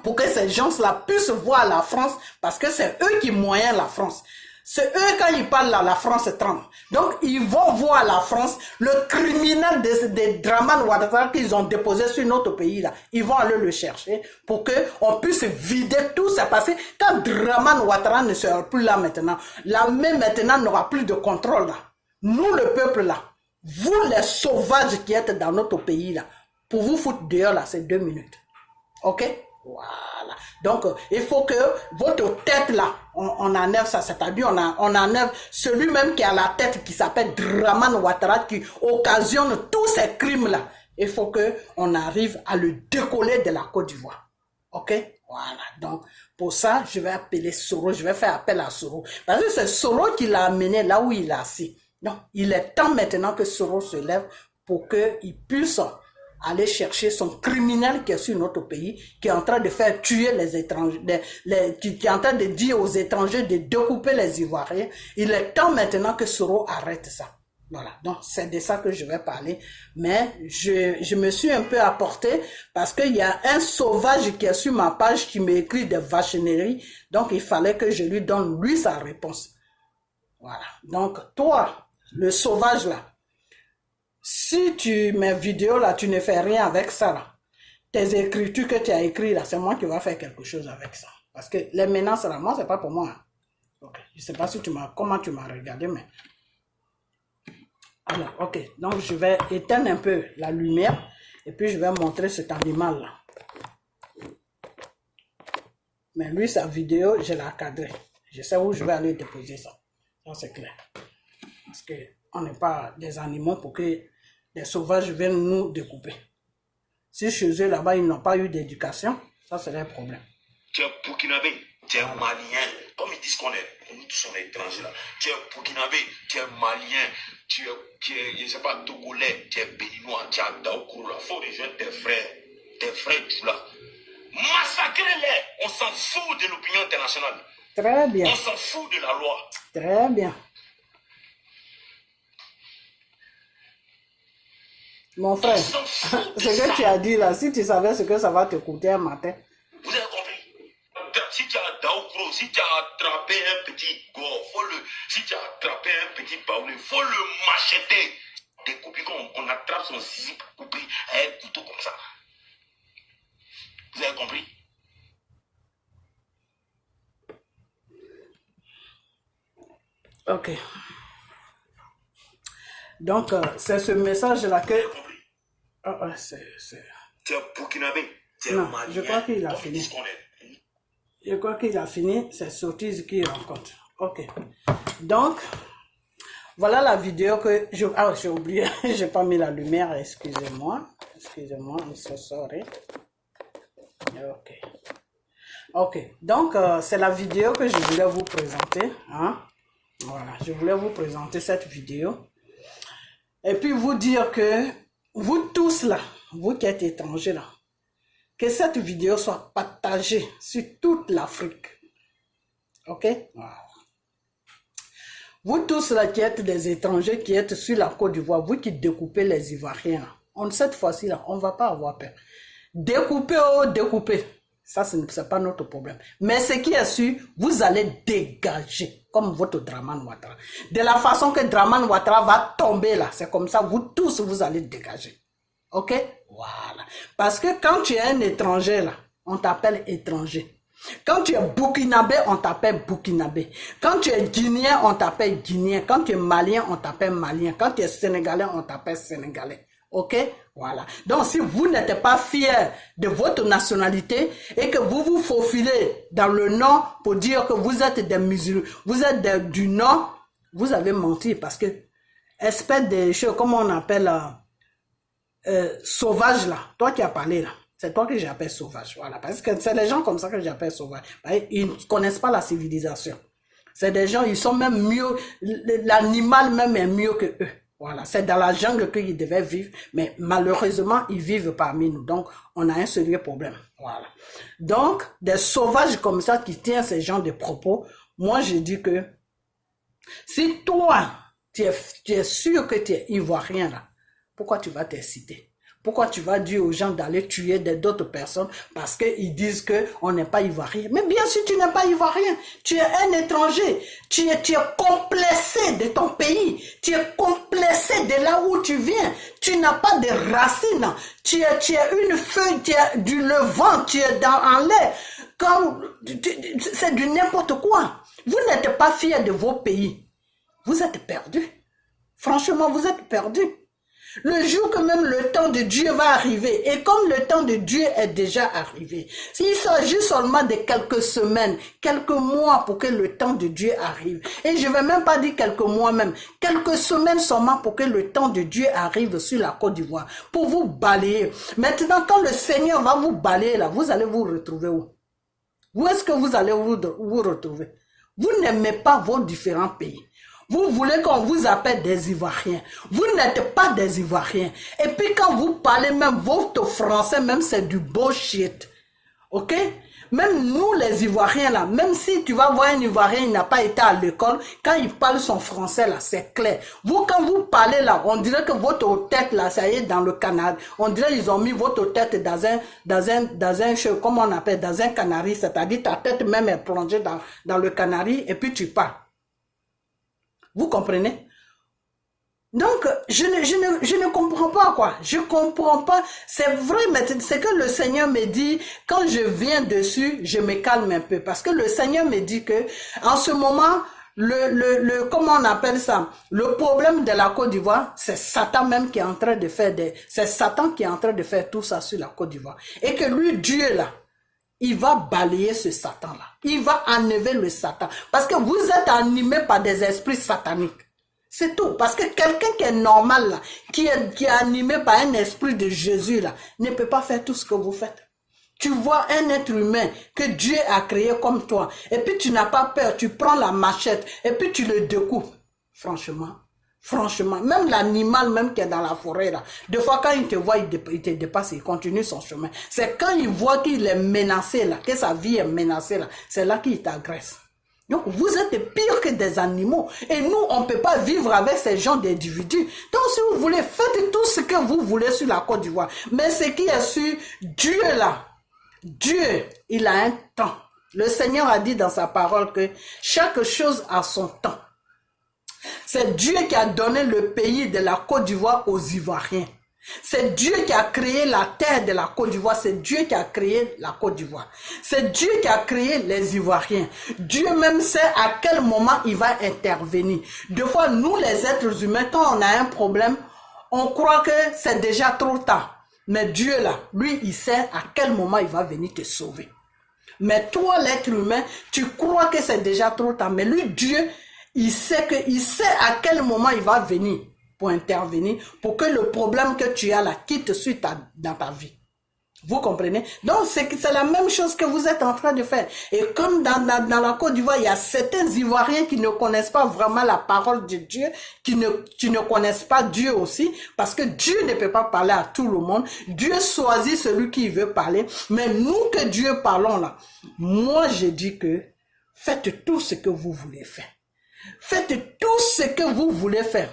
pour que ces gens-là puissent voir la France, parce que c'est eux qui moyennent la France. C'est eux, quand ils parlent là, la France tremble. Donc, ils vont voir la France, le criminel de Dramane Ouattara qu'ils ont déposé sur notre pays là. Ils vont aller le chercher pour que on puisse vider tout ça. Parce que quand Dramane Ouattara ne sera plus là maintenant, l'armée maintenant n'aura plus de contrôle là. Nous, le peuple là, vous les sauvages qui êtes dans notre pays là, pour vous foutre dehors là, c'est 2 minutes. Ok? Voilà. Donc, il faut que votre tête là, on enlève ça, c'est-à-dire on enlève celui même qui a la tête, qui s'appelle Dramane Ouattara, qui occasionne tous ces crimes-là. Il faut qu'on arrive à le décoller de la Côte d'Ivoire. Ok? Voilà. Donc, pour ça, je vais appeler Soro, je vais faire appel à Soro. Parce que c'est Soro qui l'a amené là où il est assis. Donc, il est temps maintenant que Soro se lève pour qu'il puisse aller chercher son criminel qui est sur notre pays, qui est en train de faire tuer les étrangers, qui est en train de dire aux étrangers de découper les Ivoiriens. Il est temps maintenant que Soro arrête ça. Voilà, donc c'est de ça que je vais parler. Mais je me suis un peu apporté parce qu'il y a un sauvage qui est sur ma page qui m'écrit des vachineries. Donc il fallait que je lui donne lui sa réponse. Voilà, donc toi, le sauvage là, si mes vidéos là, tu ne fais rien avec ça là, tes écritures que tu as écrites là, c'est moi qui vais faire quelque chose avec ça. Parce que les menaces là, moi c'est pas pour moi. Hein. Okay. Je sais pas si comment tu m'as regardé, mais... Alors, ok, donc je vais éteindre un peu la lumière et puis je vais montrer cet animal là. Mais lui, sa vidéo, je l'ai cadré. Je sais où je vais aller déposer ça. Ça, c'est clair. Parce qu'on n'est pas des animaux pour que les sauvages viennent nous découper. Si chez eux, là-bas, ils n'ont pas eu d'éducation, ça serait un problème. Tu es burkinabé, tu es malien. Comme ils disent qu'on est, nous tous sommes étrangers là. Tu es burkinabé, tu es malien, tu es, je ne sais pas, togolais, tu es béninois, tu es daokourou là. Il faut rejoindre tes frères tout là. Massacrez-les. On s'en fout de l'opinion internationale. Très bien. On s'en fout de la loi. Très bien. Mon frère, ce que tu as dit là, si tu savais ce que ça va te coûter un matin. Vous avez compris? Si tu as daokourou, si tu as attrapé un petit go, si tu as attrapé un petit baoulé, il faut le macheter. Découper comme on attrape son zizi coupé avec un couteau comme ça. Vous avez compris? Ok. Donc, c'est ce message-là que... Tu es burkinabé, tu es non, malien. je crois qu'il a fini. Je crois qu'il a fini, c'est Sotiz qui rencontre. Ok. Donc, voilà la vidéo que... j'ai oublié, j'ai pas mis la lumière, excusez-moi. Excusez-moi, I'm so sorry. Ok. Ok, donc c'est la vidéo que je voulais vous présenter. Hein? Voilà, je voulais vous présenter cette vidéo. Et puis vous dire que vous tous là, vous qui êtes étrangers là, que cette vidéo soit partagée sur toute l'Afrique. Ok? Voilà. Vous tous là qui êtes des étrangers, qui êtes sur la Côte d'Ivoire, vous qui découpez les Ivoiriens, cette fois-ci là, on ne va pas avoir peur. Découper, oh, découper. Ça, ce n'est pas notre problème. Mais ce qui est sûr, vous allez dégager, comme votre Dramane Ouattara. De la façon que Dramane Ouattara va tomber là, c'est comme ça, vous tous, vous allez dégager. Ok? Voilà. Parce que quand tu es un étranger là, on t'appelle étranger. Quand tu es burkinabé, on t'appelle burkinabé. Quand tu es guinéen, on t'appelle guinéen. Quand tu es malien, on t'appelle malien. Quand tu es sénégalais, on t'appelle sénégalais. Ok? Voilà. Donc, si vous n'êtes pas fier de votre nationalité et que vous vous faufilez dans le nom pour dire que vous êtes des musulmans, vous êtes du Nord, vous avez menti parce que, espèce de choses, comment on appelle, sauvage là, toi qui as parlé là, c'est toi que j'appelle sauvage. Voilà. Parce que c'est les gens comme ça que j'appelle sauvage. Ils ne connaissent pas la civilisation. C'est des gens, ils sont même mieux, l'animal même est mieux que eux. Voilà, c'est dans la jungle qu'ils devaient vivre, mais malheureusement, ils vivent parmi nous. Donc, on a un sérieux problème. Voilà. Donc, des sauvages comme ça qui tiennent ces genres de propos, moi, je dis que si toi, tu es sûr que tu es ivoirien là, pourquoi tu vas t'inciter? Pourquoi tu vas dire aux gens d'aller tuer d'autres personnes parce qu'ils disent qu'on n'est pas ivoirien? Mais bien sûr, tu n'es pas ivoirien. Tu es un étranger. Tu es complexé de ton pays. Tu es complexé de là où tu viens. Tu n'as pas de racines. Tu es une feuille, tu es du levant, tu es en l'air. C'est du n'importe quoi. Vous n'êtes pas fiers de vos pays. Vous êtes perdus. Franchement, vous êtes perdus. Le jour que même le temps de Dieu va arriver, et comme le temps de Dieu est déjà arrivé, s'il s'agit seulement de quelques semaines, quelques mois pour que le temps de Dieu arrive, et je ne vais même pas dire quelques mois même, quelques semaines seulement pour que le temps de Dieu arrive sur la Côte d'Ivoire, pour vous balayer. Maintenant, quand le Seigneur va vous balayer là, vous allez vous retrouver où? Où est-ce que vous allez vous retrouver? Vous n'aimez pas vos différents pays. Vous voulez qu'on vous appelle des Ivoiriens. Vous n'êtes pas des Ivoiriens. Et puis quand vous parlez même votre français, même c'est du bullshit. Ok? Même nous les Ivoiriens là, même si tu vas voir un Ivoirien, il n'a pas été à l'école, quand il parle son français là, c'est clair. Vous quand vous parlez là, on dirait que votre tête là, ça y est dans le canard. On dirait qu'ils ont mis votre tête dans un comment on appelle, dans un canari, c'est-à-dire ta tête même est plongée dans le canari et puis tu parles. Vous comprenez? Donc, je ne comprends pas quoi. Je comprends pas. C'est vrai, mais c'est que le Seigneur me dit, quand je viens dessus, je me calme un peu. Parce que le Seigneur me dit que, en ce moment, comment on appelle ça? Le problème de la Côte d'Ivoire, c'est Satan même qui est en train de faire c'est Satan qui est en train de faire tout ça sur la Côte d'Ivoire. Et que lui, Dieu là, il va balayer ce Satan-là. Il va enlever le Satan. Parce que vous êtes animés par des esprits sataniques. C'est tout. Parce que quelqu'un qui est normal, là, qui est animé par un esprit de Jésus, là, ne peut pas faire tout ce que vous faites. Tu vois un être humain que Dieu a créé comme toi. Et puis tu n'as pas peur. Tu prends la machette et puis tu le découpes. Franchement, même l'animal même qui est dans la forêt là, des fois quand il te voit, il te dépasse, il continue son chemin. C'est quand il voit qu'il est menacé là, que sa vie est menacée là, c'est là qu'il t'agresse. Donc vous êtes pire que des animaux. Et nous, on ne peut pas vivre avec ces gens d'individus. Donc si vous voulez, faites tout ce que vous voulez sur la Côte d'Ivoire. Mais ce qui est sur Dieu là, Dieu, il a un temps. Le Seigneur a dit dans sa parole que chaque chose a son temps. C'est Dieu qui a donné le pays de la Côte d'Ivoire aux Ivoiriens. C'est Dieu qui a créé la terre de la Côte d'Ivoire. C'est Dieu qui a créé la Côte d'Ivoire. C'est Dieu qui a créé les Ivoiriens. Dieu même sait à quel moment il va intervenir. Des fois, nous les êtres humains, quand on a un problème, on croit que c'est déjà trop tard. Mais Dieu là, lui, il sait à quel moment il va venir te sauver. Mais toi, l'être humain, tu crois que c'est déjà trop tard. Mais lui, Dieu, il sait à quel moment il va venir pour intervenir, pour que le problème que tu as là quitte dans ta vie. Vous comprenez? Donc, c'est la même chose que vous êtes en train de faire. Et comme dans la Côte d'Ivoire, il y a certains Ivoiriens qui ne connaissent pas vraiment la parole de Dieu, qui ne connaissent pas Dieu aussi, parce que Dieu ne peut pas parler à tout le monde. Dieu choisit celui qui veut parler. Mais nous que Dieu parlons là, moi je dis que faites tout ce que vous voulez faire. Faites tout ce que vous voulez faire.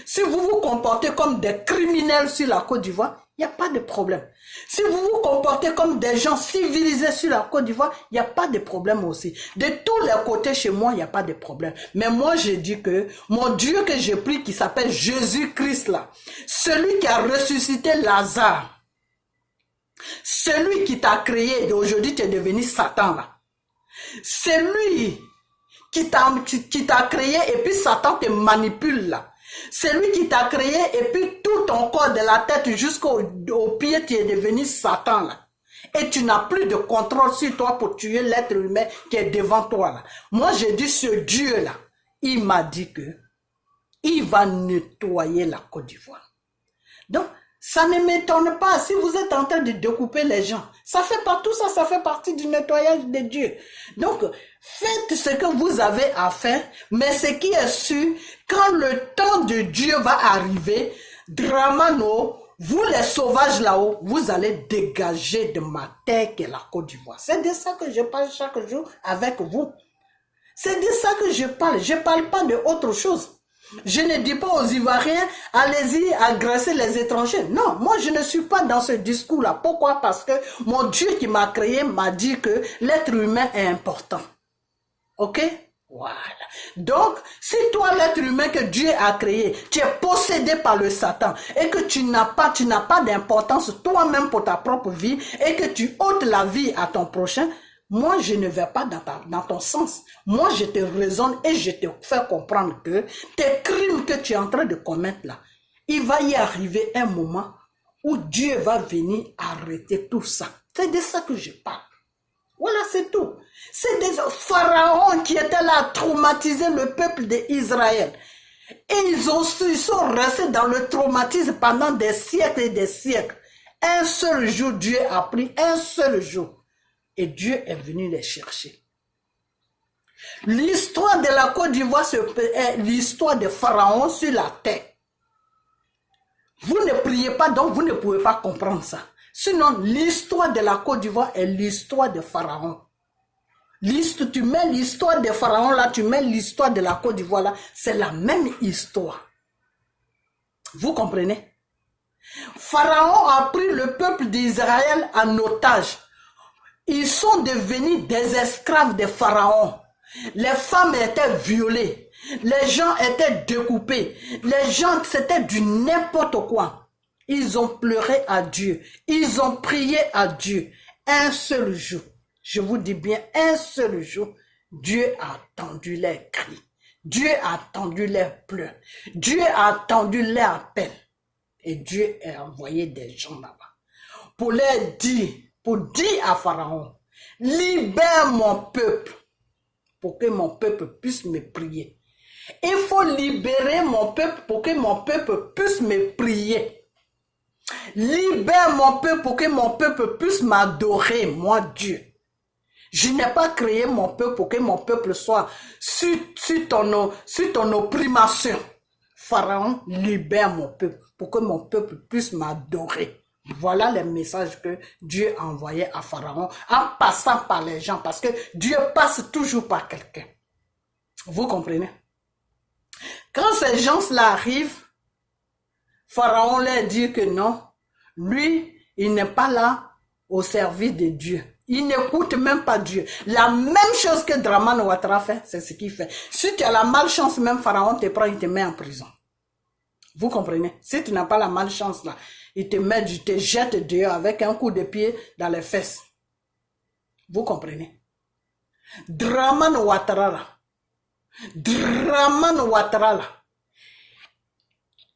Si vous vous comportez comme des criminels sur la Côte d'Ivoire, il n'y a pas de problème. Si vous vous comportez comme des gens civilisés sur la Côte d'Ivoire, il n'y a pas de problème aussi. De tous les côtés chez moi, il n'y a pas de problème. Mais moi, je dis que mon Dieu que j'ai pris, qui s'appelle Jésus-Christ là, celui qui a ressuscité Lazare, celui qui t'a créé, et aujourd'hui tu es devenu Satan là, c'est lui qui t'a créé et puis Satan te manipule là. C'est lui qui t'a créé et puis tout ton corps de la tête jusqu'au pied, tu es devenu Satan là. Et tu n'as plus de contrôle sur toi pour tuer l'être humain qui est devant toi là. Moi je dis ce Dieu là, il m'a dit que il va nettoyer la Côte d'Ivoire. Donc ça ne m'étonne pas si vous êtes en train de découper les gens. Ça fait pas tout ça, ça fait partie du nettoyage de Dieu. Donc, faites ce que vous avez à faire, mais ce qui est sûr, quand le temps de Dieu va arriver, Dramano, vous les sauvages là-haut, vous allez dégager de ma terre qui est la Côte d'Ivoire. C'est de ça que je parle chaque jour avec vous. C'est de ça que je parle. Je parle pas de autre chose. Je ne dis pas aux Ivoiriens, allez-y agresser les étrangers. Non, moi je ne suis pas dans ce discours-là. Pourquoi? Parce que mon Dieu qui m'a créé m'a dit que l'être humain est important. Ok? Voilà. Donc, si toi, l'être humain que Dieu a créé, tu es possédé par le Satan et que tu n'as pas d'importance toi-même pour ta propre vie et que tu ôtes la vie à ton prochain, moi, je ne vais pas dans ton sens. Moi, je te raisonne et je te fais comprendre que tes crimes que tu es en train de commettre là, il va y arriver un moment où Dieu va venir arrêter tout ça. C'est de ça que je parle. Voilà, c'est tout. C'est des pharaons qui étaient là à traumatiser le peuple d'Israël. Et ils sont restés dans le traumatisme pendant des siècles et des siècles. Un seul jour, Dieu a pris un seul jour. Et Dieu est venu les chercher. L'histoire de la Côte d'Ivoire est l'histoire des pharaons sur la terre. Vous ne priez pas, donc vous ne pouvez pas comprendre ça. Sinon, l'histoire de la Côte d'Ivoire est l'histoire des pharaons. Tu mets l'histoire des pharaons là, tu mets l'histoire de la Côte d'Ivoire là, c'est la même histoire. Vous comprenez? Pharaon a pris le peuple d'Israël en otage. Ils sont devenus des esclaves des pharaons. Les femmes étaient violées. Les gens étaient découpés. Les gens, c'était du n'importe quoi. Ils ont pleuré à Dieu. Ils ont prié à Dieu. Un seul jour, je vous dis bien, un seul jour, Dieu a entendu leurs cris. Dieu a entendu leurs pleurs. Dieu a entendu leurs appels. Et Dieu a envoyé des gens là-bas pour leur dire, pour dire à Pharaon, libère mon peuple pour que mon peuple puisse me prier. Il faut libérer mon peuple pour que mon peuple puisse me prier. Libère mon peuple pour que mon peuple puisse m'adorer, moi Dieu. Je n'ai pas créé mon peuple pour que mon peuple soit sur ton opprimation. Pharaon, libère mon peuple pour que mon peuple puisse m'adorer. Voilà les messages que Dieu a envoyés à Pharaon en passant par les gens, parce que Dieu passe toujours par quelqu'un. Vous comprenez? Quand ces gens-là arrivent, Pharaon leur dit que non, lui, il n'est pas là au service de Dieu. Il n'écoute même pas Dieu. La même chose que Dramane Ouattara fait, c'est ce qu'il fait. Si tu as la malchance, même Pharaon te prend, il te met en prison. Vous comprenez? Si tu n'as pas la malchance là, il te jette dehors avec un coup de pied dans les fesses. Vous comprenez? Dramane Ouattara là. Dramane Ouattara là.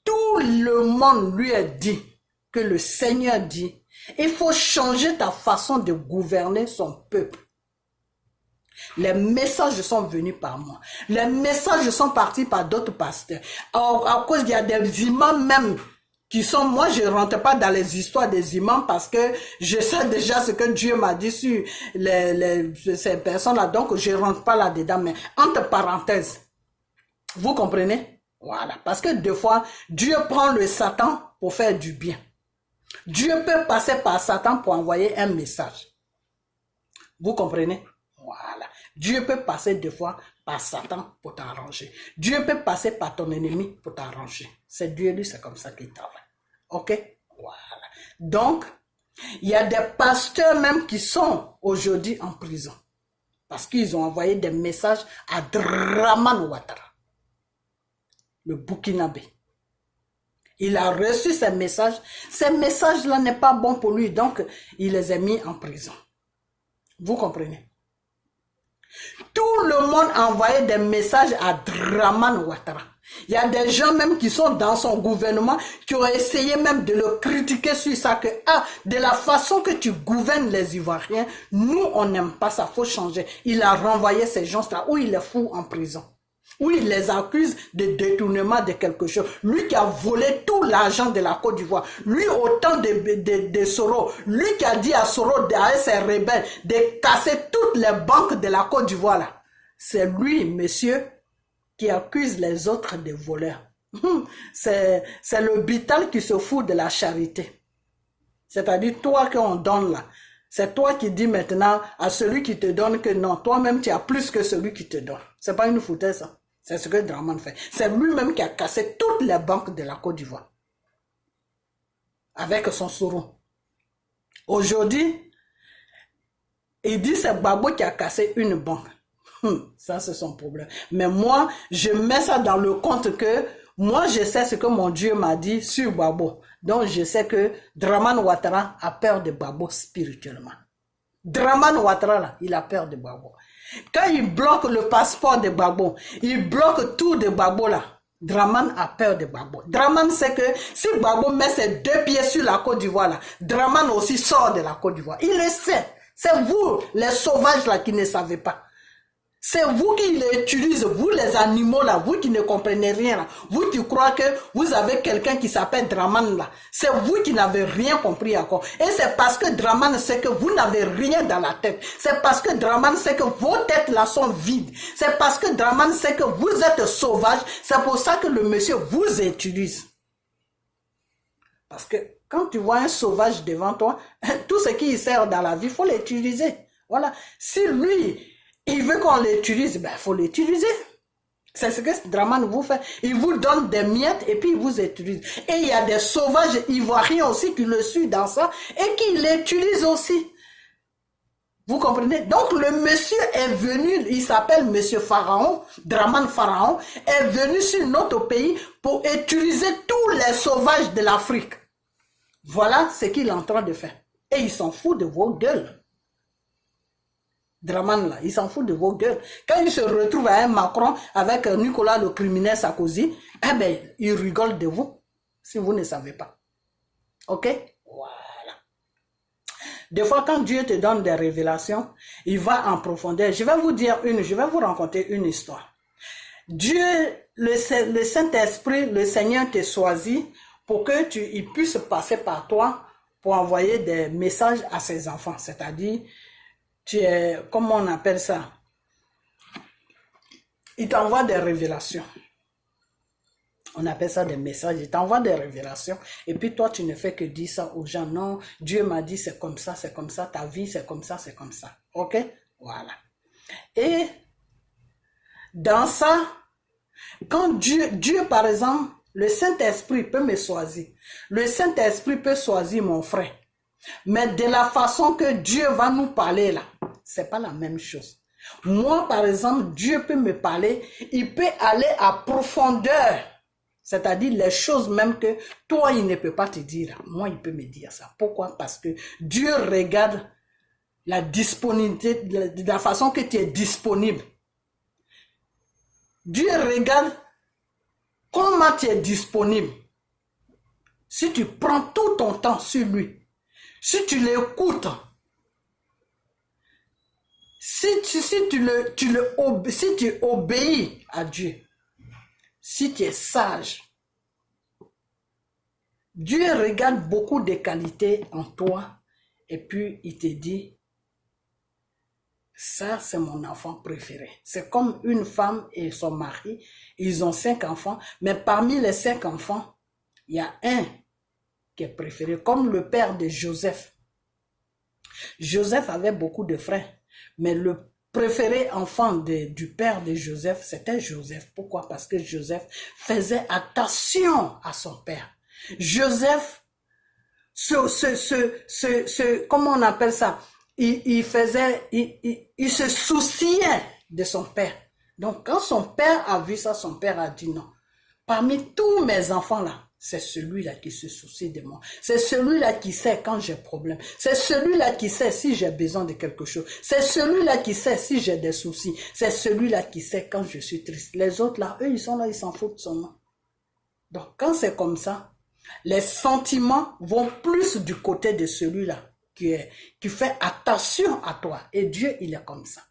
Tout le monde lui a dit que le Seigneur dit, il faut changer ta façon de gouverner son peuple. Les messages sont venus par moi. Les messages sont partis par d'autres pasteurs. À cause, il y a des imams même qui sont... Moi, je ne rentre pas dans les histoires des imams parce que je sais déjà ce que Dieu m'a dit sur ces personnes-là. Donc, je ne rentre pas là-dedans. Mais entre parenthèses, vous comprenez? Voilà. Parce que des fois, Dieu prend le Satan pour faire du bien. Dieu peut passer par Satan pour envoyer un message. Vous comprenez? Voilà. Dieu peut passer des fois par Satan pour t'arranger. Dieu peut passer par ton ennemi pour t'arranger. C'est Dieu, lui, c'est comme ça qu'il travaille. Ok? Voilà. Donc, il y a des pasteurs même qui sont aujourd'hui en prison. Parce qu'ils ont envoyé des messages à Dramane Ouattara, le Burkinabé. Il a reçu ces messages. Ces messages-là n'est pas bon pour lui. Donc, il les a mis en prison. Vous comprenez? Tout le monde a envoyé des messages à Dramane Ouattara. Il y a des gens même qui sont dans son gouvernement qui ont essayé même de le critiquer sur ça. Que, de la façon que tu gouvernes les Ivoiriens, nous, on n'aime pas ça, il faut changer. Il a renvoyé ces gens-là où il les fout en prison. Où il les accuse de détournement de quelque chose. Lui qui a volé tout l'argent de la Côte d'Ivoire. Lui au temps de Soro. Lui qui a dit à Soro, à ses rebelles, de casser toutes les banques de la Côte d'Ivoire là. C'est lui, monsieur, qui accuse les autres de voleurs. C'est le bital qui se fout de la charité. C'est-à-dire toi qu'on donne là. C'est toi qui dis maintenant à celui qui te donne que non, toi-même tu as plus que celui qui te donne. C'est pas une foutaise ça. C'est ce que Dramane fait. C'est lui-même qui a cassé toutes les banques de la Côte d'Ivoire. Avec son Soro. Aujourd'hui, il dit c'est Gbagbo qui a cassé une banque. Ça c'est son problème. Mais moi, je mets ça dans le compte que moi je sais ce que mon Dieu m'a dit sur Gbagbo. Donc je sais que Dramane Ouattara a peur de Gbagbo spirituellement. Dramane Ouattara là, il a peur de Gbagbo. Quand il bloque le passeport de Gbagbo, il bloque tout de Gbagbo là. Draman a peur de Gbagbo. Draman sait que si Gbagbo met ses 2 pieds sur la Côte d'Ivoire, là, Draman aussi sort de la Côte d'Ivoire. Il le sait. C'est vous, les sauvages là, qui ne savez pas. C'est vous qui les utilisez, vous les animaux là, vous qui ne comprenez rien là, vous qui croyez que vous avez quelqu'un qui s'appelle Draman là, c'est vous qui n'avez rien compris encore. Et c'est parce que Draman sait que vous n'avez rien dans la tête. C'est parce que Draman sait que vos têtes là sont vides. C'est parce que Draman sait que vous êtes sauvages. C'est pour ça que le monsieur vous utilise. Parce que quand tu vois un sauvage devant toi, tout ce qui sert dans la vie, il faut l'utiliser. Voilà. Si lui, il veut qu'on l'utilise, ben, il faut l'utiliser. C'est ce que Draman vous fait. Il vous donne des miettes et puis il vous utilise. Et il y a des sauvages ivoiriens aussi qui le suivent dans ça et qui l'utilisent aussi. Vous comprenez? Donc le monsieur est venu, il s'appelle monsieur Pharaon, Draman Pharaon, est venu sur notre pays pour utiliser tous les sauvages de l'Afrique. Voilà ce qu'il est en train de faire. Et il s'en fout de vos gueules. Draman là, il s'en fout de vos gueules. Quand il se retrouve à un Macron avec Nicolas le criminel Sarkozy, eh ben, il rigole de vous, si vous ne savez pas. Ok? Voilà. Des fois, quand Dieu te donne des révélations, il va en profondeur. Je vais vous raconter une histoire. Dieu, le Saint-Esprit, le Seigneur te choisit pour que il puisse passer par toi pour envoyer des messages à ses enfants. C'est-à-dire, tu es, comment on appelle ça? Il t'envoie des révélations. On appelle ça des messages. Il t'envoie des révélations. Et puis toi, tu ne fais que dire ça aux gens. Non, Dieu m'a dit c'est comme ça, ta vie c'est comme ça, c'est comme ça. Ok? Voilà. Et dans ça, quand Dieu par exemple, le Saint-Esprit peut me choisir. Le Saint-Esprit peut choisir mon frère. Mais de la façon que Dieu va nous parler là, c'est pas la même chose. Moi, par exemple, Dieu peut me parler, il peut aller à profondeur. C'est-à-dire les choses même que toi, il ne peut pas te dire. Moi, il peut me dire ça. Pourquoi? Parce que Dieu regarde la disponibilité, de la façon que tu es disponible. Dieu regarde comment tu es disponible. Si tu prends tout ton temps sur lui, si tu l'écoutes, si tu obéis à Dieu, si tu es sage, Dieu regarde beaucoup de qualités en toi et puis il te dit, ça c'est mon enfant préféré. C'est comme une femme et son mari, ils ont 5 enfants, mais parmi les 5 enfants, il y a un qui est préféré, comme le père de Joseph. Joseph avait beaucoup de frères, mais le préféré enfant du père de Joseph, c'était Joseph. Pourquoi? Parce que Joseph faisait attention à son père. Joseph, comment on appelle ça? Il se souciait de son père. Donc, quand son père a vu ça, son père a dit non. Parmi tous mes enfants là, c'est celui-là qui se soucie de moi. C'est celui-là qui sait quand j'ai problème. C'est celui-là qui sait si j'ai besoin de quelque chose. C'est celui-là qui sait si j'ai des soucis. C'est celui-là qui sait quand je suis triste. Les autres là, eux, ils sont là, ils s'en foutent de son nom. Donc, quand c'est comme ça, les sentiments vont plus du côté de celui-là qui fait attention à toi. Et Dieu, il est comme ça.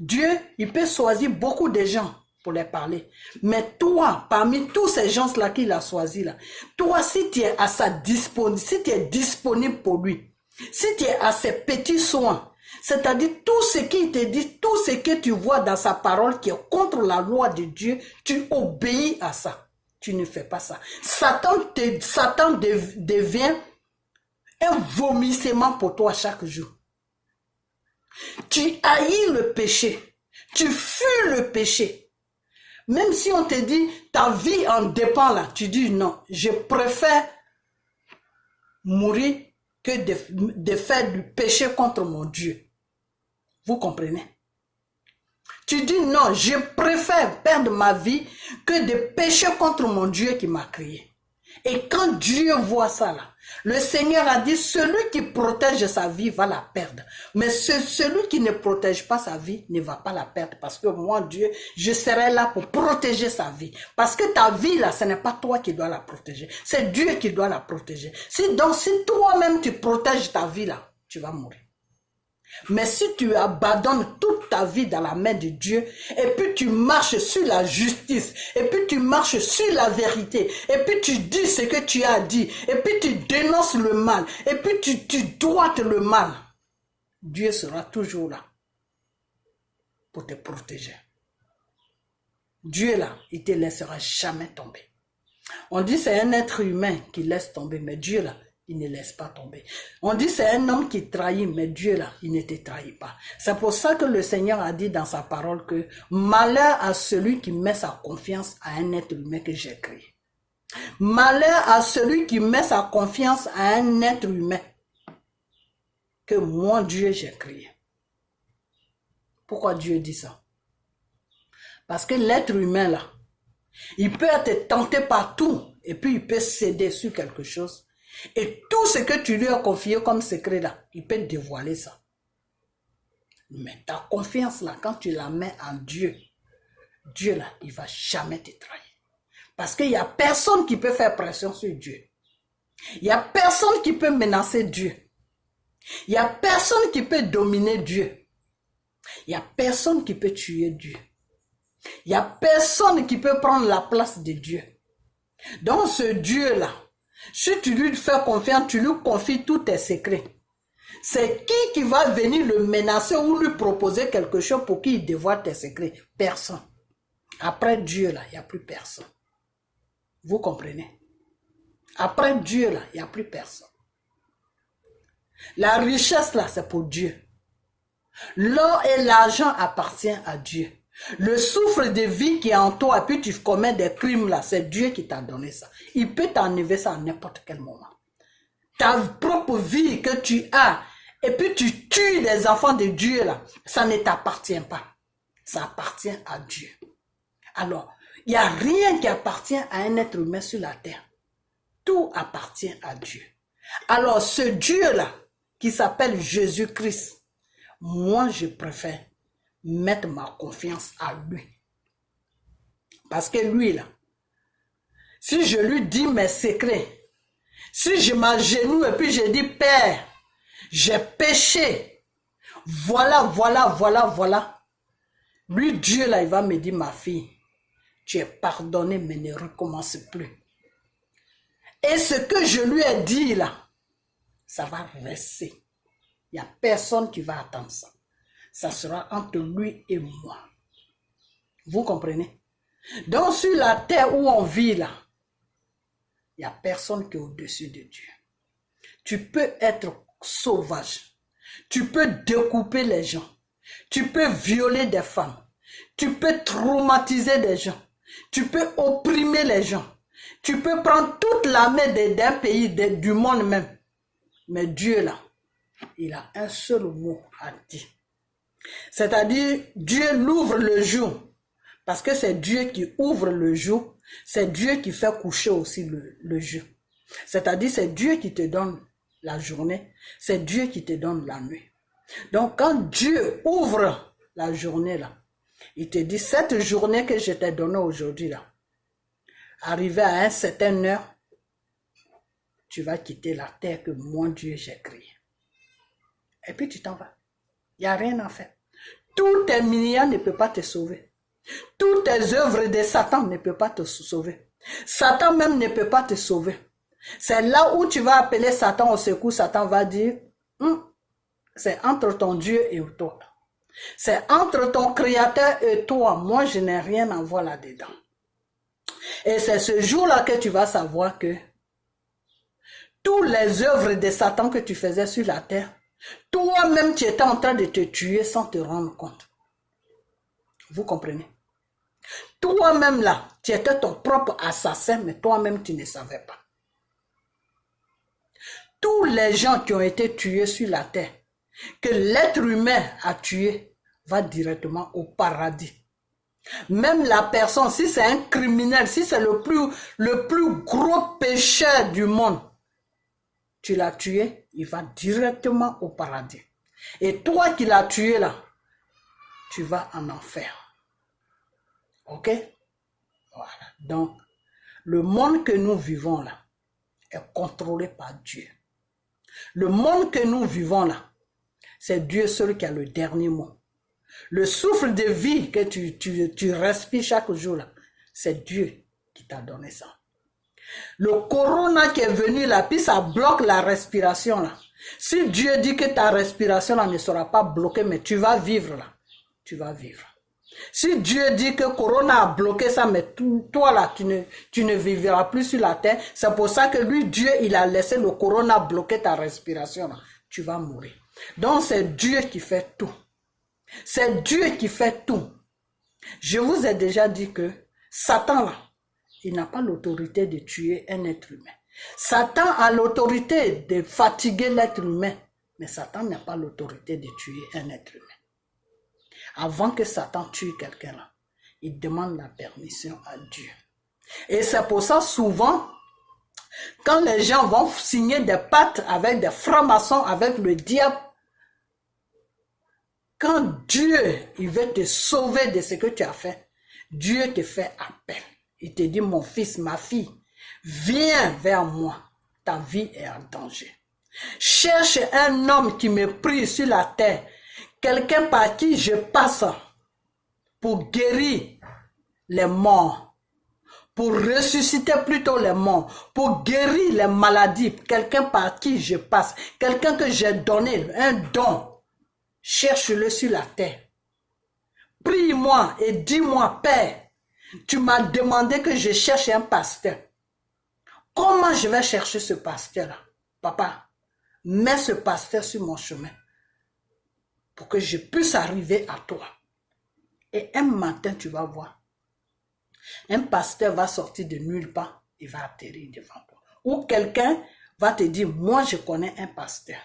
Dieu, il peut choisir beaucoup de gens pour les parler. Mais toi, parmi tous ces gens-là qu'il a choisis là, toi, si tu es à sa disponibilité, si tu es disponible pour lui, si tu es à ses petits soins, c'est-à-dire tout ce qu'il te dit, tout ce que tu vois dans sa parole qui est contre la loi de Dieu, tu obéis à ça. Tu ne fais pas ça. Satan devient un vomissement pour toi chaque jour. Tu haïs le péché. Tu fuis le péché. Même si on te dit, ta vie en dépend là, tu dis non, je préfère mourir que de faire du péché contre mon Dieu. Vous comprenez? Tu dis non, je préfère perdre ma vie que de pécher contre mon Dieu qui m'a créé. Et quand Dieu voit ça là, le Seigneur a dit, celui qui protège sa vie va la perdre. Mais celui qui ne protège pas sa vie ne va pas la perdre. Parce que moi, Dieu, je serai là pour protéger sa vie. Parce que ta vie là, ce n'est pas toi qui dois la protéger. C'est Dieu qui doit la protéger. Donc si toi-même tu protèges ta vie là, tu vas mourir. Mais si tu abandonnes toute ta vie dans la main de Dieu, et puis tu marches sur la justice, et puis tu marches sur la vérité, et puis tu dis ce que tu as dit, et puis tu dénonces le mal, et puis tu droites le mal, Dieu sera toujours là pour te protéger. Dieu là, il ne te laissera jamais tomber. On dit c'est un être humain qui laisse tomber, mais Dieu là, il ne laisse pas tomber. On dit c'est un homme qui trahit, mais Dieu là, il ne te trahit pas. C'est pour ça que le Seigneur a dit dans sa parole que malheur à celui qui met sa confiance à un être humain que j'ai créé. Malheur à celui qui met sa confiance à un être humain que moi Dieu j'ai créé. Pourquoi Dieu dit ça? Parce que l'être humain là, il peut être tenté par tout et puis il peut céder sur quelque chose. Et tout ce que tu lui as confié comme secret là, il peut te dévoiler ça. Mais ta confiance là, quand tu la mets en Dieu, Dieu là, il ne va jamais te trahir. Parce qu'il n'y a personne qui peut faire pression sur Dieu. Il n'y a personne qui peut menacer Dieu. Il n'y a personne qui peut dominer Dieu. Il n'y a personne qui peut tuer Dieu. Il n'y a personne qui peut prendre la place de Dieu. Donc ce Dieu là, si tu lui fais confiance, tu lui confies tous tes secrets. C'est qui va venir le menacer ou lui proposer quelque chose pour qu'il dévoile tes secrets? Personne. Après Dieu, là, il n'y a plus personne. Vous comprenez? Après Dieu, là, il n'y a plus personne. La richesse, là, c'est pour Dieu. L'or et l'argent appartiennent à Dieu. Le souffle de vie qui est en toi, et puis tu commets des crimes là, c'est Dieu qui t'a donné ça. Il peut t'enlever ça à n'importe quel moment. Ta propre vie que tu as, et puis tu tues les enfants de Dieu là, ça ne t'appartient pas. Ça appartient à Dieu. Alors, il n'y a rien qui appartient à un être humain sur la terre. Tout appartient à Dieu. Alors, ce Dieu là, qui s'appelle Jésus-Christ, moi je préfère mettre ma confiance à lui. Parce que lui là, si je lui dis mes secrets, si je m'agenouille et puis je dis Père, j'ai péché, voilà, lui Dieu là, il va me dire ma fille, tu es pardonnée mais ne recommence plus. Et ce que je lui ai dit là, ça va rester. Il n'y a personne qui va attendre ça. Ça sera entre lui et moi. Vous comprenez? Donc sur la terre où on vit là, il n'y a personne qui est au-dessus de Dieu. Tu peux être sauvage. Tu peux découper les gens. Tu peux violer des femmes. Tu peux traumatiser des gens. Tu peux opprimer les gens. Tu peux prendre toute l'armée d'un pays, du monde même. Mais Dieu là, il a un seul mot à dire. C'est-à-dire, Dieu l'ouvre le jour. Parce que c'est Dieu qui ouvre le jour. C'est Dieu qui fait coucher aussi le jour. C'est-à-dire, c'est Dieu qui te donne la journée. C'est Dieu qui te donne la nuit. Donc, quand Dieu ouvre la journée là, il te dit, cette journée que je t'ai donnée aujourd'hui là, arrivé à un certain heure, tu vas quitter la terre que moi, Dieu, j'ai créée. Et puis tu t'en vas. Il n'y a rien à faire. Tous tes milliards ne peuvent pas te sauver. Toutes tes œuvres de Satan ne peuvent pas te sauver. Satan même ne peut pas te sauver. C'est là où tu vas appeler Satan au secours. Satan va dire, c'est entre ton Dieu et toi. C'est entre ton Créateur et toi. Moi, je n'ai rien à voir là-dedans. Et c'est ce jour-là que tu vas savoir que toutes les œuvres de Satan que tu faisais sur la terre, toi-même, tu étais en train de te tuer sans te rendre compte. Vous comprenez? Toi-même là, tu étais ton propre assassin, mais toi-même, tu ne savais pas. Tous les gens qui ont été tués sur la terre, que l'être humain a tué, va directement au paradis. Même la personne, si c'est un criminel, si c'est le plus gros pécheur du monde, tu l'as tué, il va directement au paradis. Et toi qui l'as tué là, tu vas en enfer. Ok? Voilà. Donc, le monde que nous vivons là est contrôlé par Dieu. Le monde que nous vivons là, c'est Dieu seul qui a le dernier mot. Le souffle de vie que tu respires chaque jour là, c'est Dieu qui t'a donné ça. Le corona qui est venu là, puis ça bloque la respiration là. Si Dieu dit que ta respiration là ne sera pas bloquée, mais tu vas vivre là, tu vas vivre. Si Dieu dit que corona a bloqué ça, mais toi là, tu ne vivras plus sur la terre, c'est pour ça que lui, Dieu, il a laissé le corona bloquer ta respiration là. Tu vas mourir. Donc c'est Dieu qui fait tout. C'est Dieu qui fait tout. Je vous ai déjà dit que Satan là, il n'a pas l'autorité de tuer un être humain. Satan a l'autorité de fatiguer l'être humain, mais Satan n'a pas l'autorité de tuer un être humain. Avant que Satan tue quelqu'un là, il demande la permission à Dieu. Et c'est pour ça souvent, quand les gens vont signer des pactes avec des francs-maçons, avec le diable, quand Dieu il veut te sauver de ce que tu as fait, Dieu te fait appel. Il te dit, mon fils, ma fille, viens vers moi, ta vie est en danger. Cherche un homme qui me prie sur la terre, quelqu'un par qui je passe pour guérir les morts, pour ressusciter plutôt les morts, pour guérir les maladies, quelqu'un par qui je passe, quelqu'un que j'ai donné, un don. Cherche-le sur la terre. Prie-moi et dis-moi, Père, tu m'as demandé que je cherche un pasteur. Comment je vais chercher ce pasteur-là? Papa, mets ce pasteur sur mon chemin pour que je puisse arriver à toi. Et un matin, tu vas voir, un pasteur va sortir de nulle part, il va atterrir devant toi. Ou quelqu'un va te dire, moi je connais un pasteur.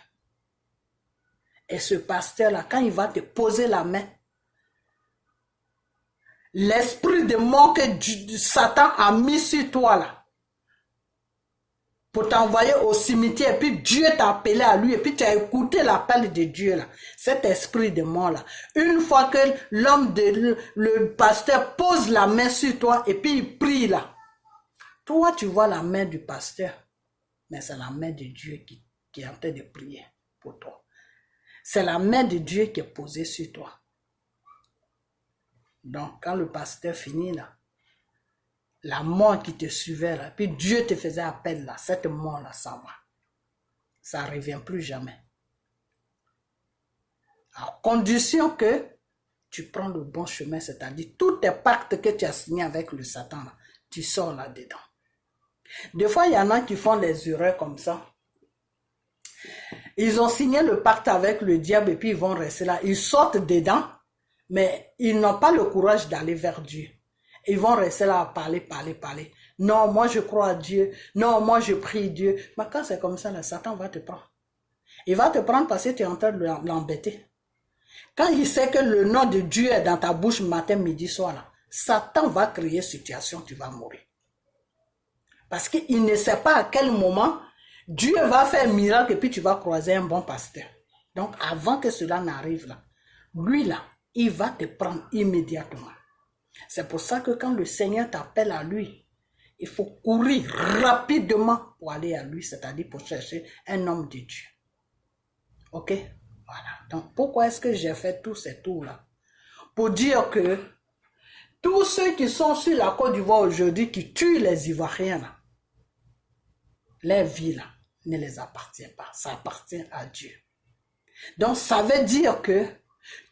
Et ce pasteur-là, quand il va te poser la main, l'esprit de mort que Satan a mis sur toi là, pour t'envoyer au cimetière, et puis Dieu t'a appelé à lui, et puis tu as écouté l'appel de Dieu là, cet esprit de mort là, une fois que le pasteur pose la main sur toi, et puis il prie là, toi tu vois la main du pasteur, mais c'est la main de Dieu qui est en train de prier pour toi. C'est la main de Dieu qui est posée sur toi. Donc, quand le pasteur finit là, la mort qui te suivait là, puis Dieu te faisait appel là, cette mort là, ça va. Ça ne revient plus jamais. À condition que tu prends le bon chemin, c'est-à-dire tous tes pactes que tu as signés avec le Satan là, tu sors là-dedans. Des fois, il y en a qui font des erreurs comme ça. Ils ont signé le pacte avec le diable et puis ils vont rester là. Ils sortent dedans, mais ils n'ont pas le courage d'aller vers Dieu. Ils vont rester là à parler. Non, moi je crois à Dieu. Non, moi je prie Dieu. Mais quand c'est comme ça, le Satan va te prendre. Il va te prendre parce que tu es en train de l'embêter. Quand il sait que le nom de Dieu est dans ta bouche matin, midi, soir, là, Satan va créer situation, tu vas mourir. Parce qu'il ne sait pas à quel moment Dieu va faire un miracle et puis tu vas croiser un bon pasteur. Donc avant que cela n'arrive là, lui là, il va te prendre immédiatement. C'est pour ça que quand le Seigneur t'appelle à lui, il faut courir rapidement pour aller à lui, c'est-à-dire pour chercher un homme de Dieu. Ok? Voilà. Donc pourquoi est-ce que j'ai fait tous ces tours là? Pour dire que tous ceux qui sont sur la Côte d'Ivoire aujourd'hui, qui tuent les Ivoiriens là, leur vie là ne les appartient pas, ça appartient à Dieu. Donc ça veut dire que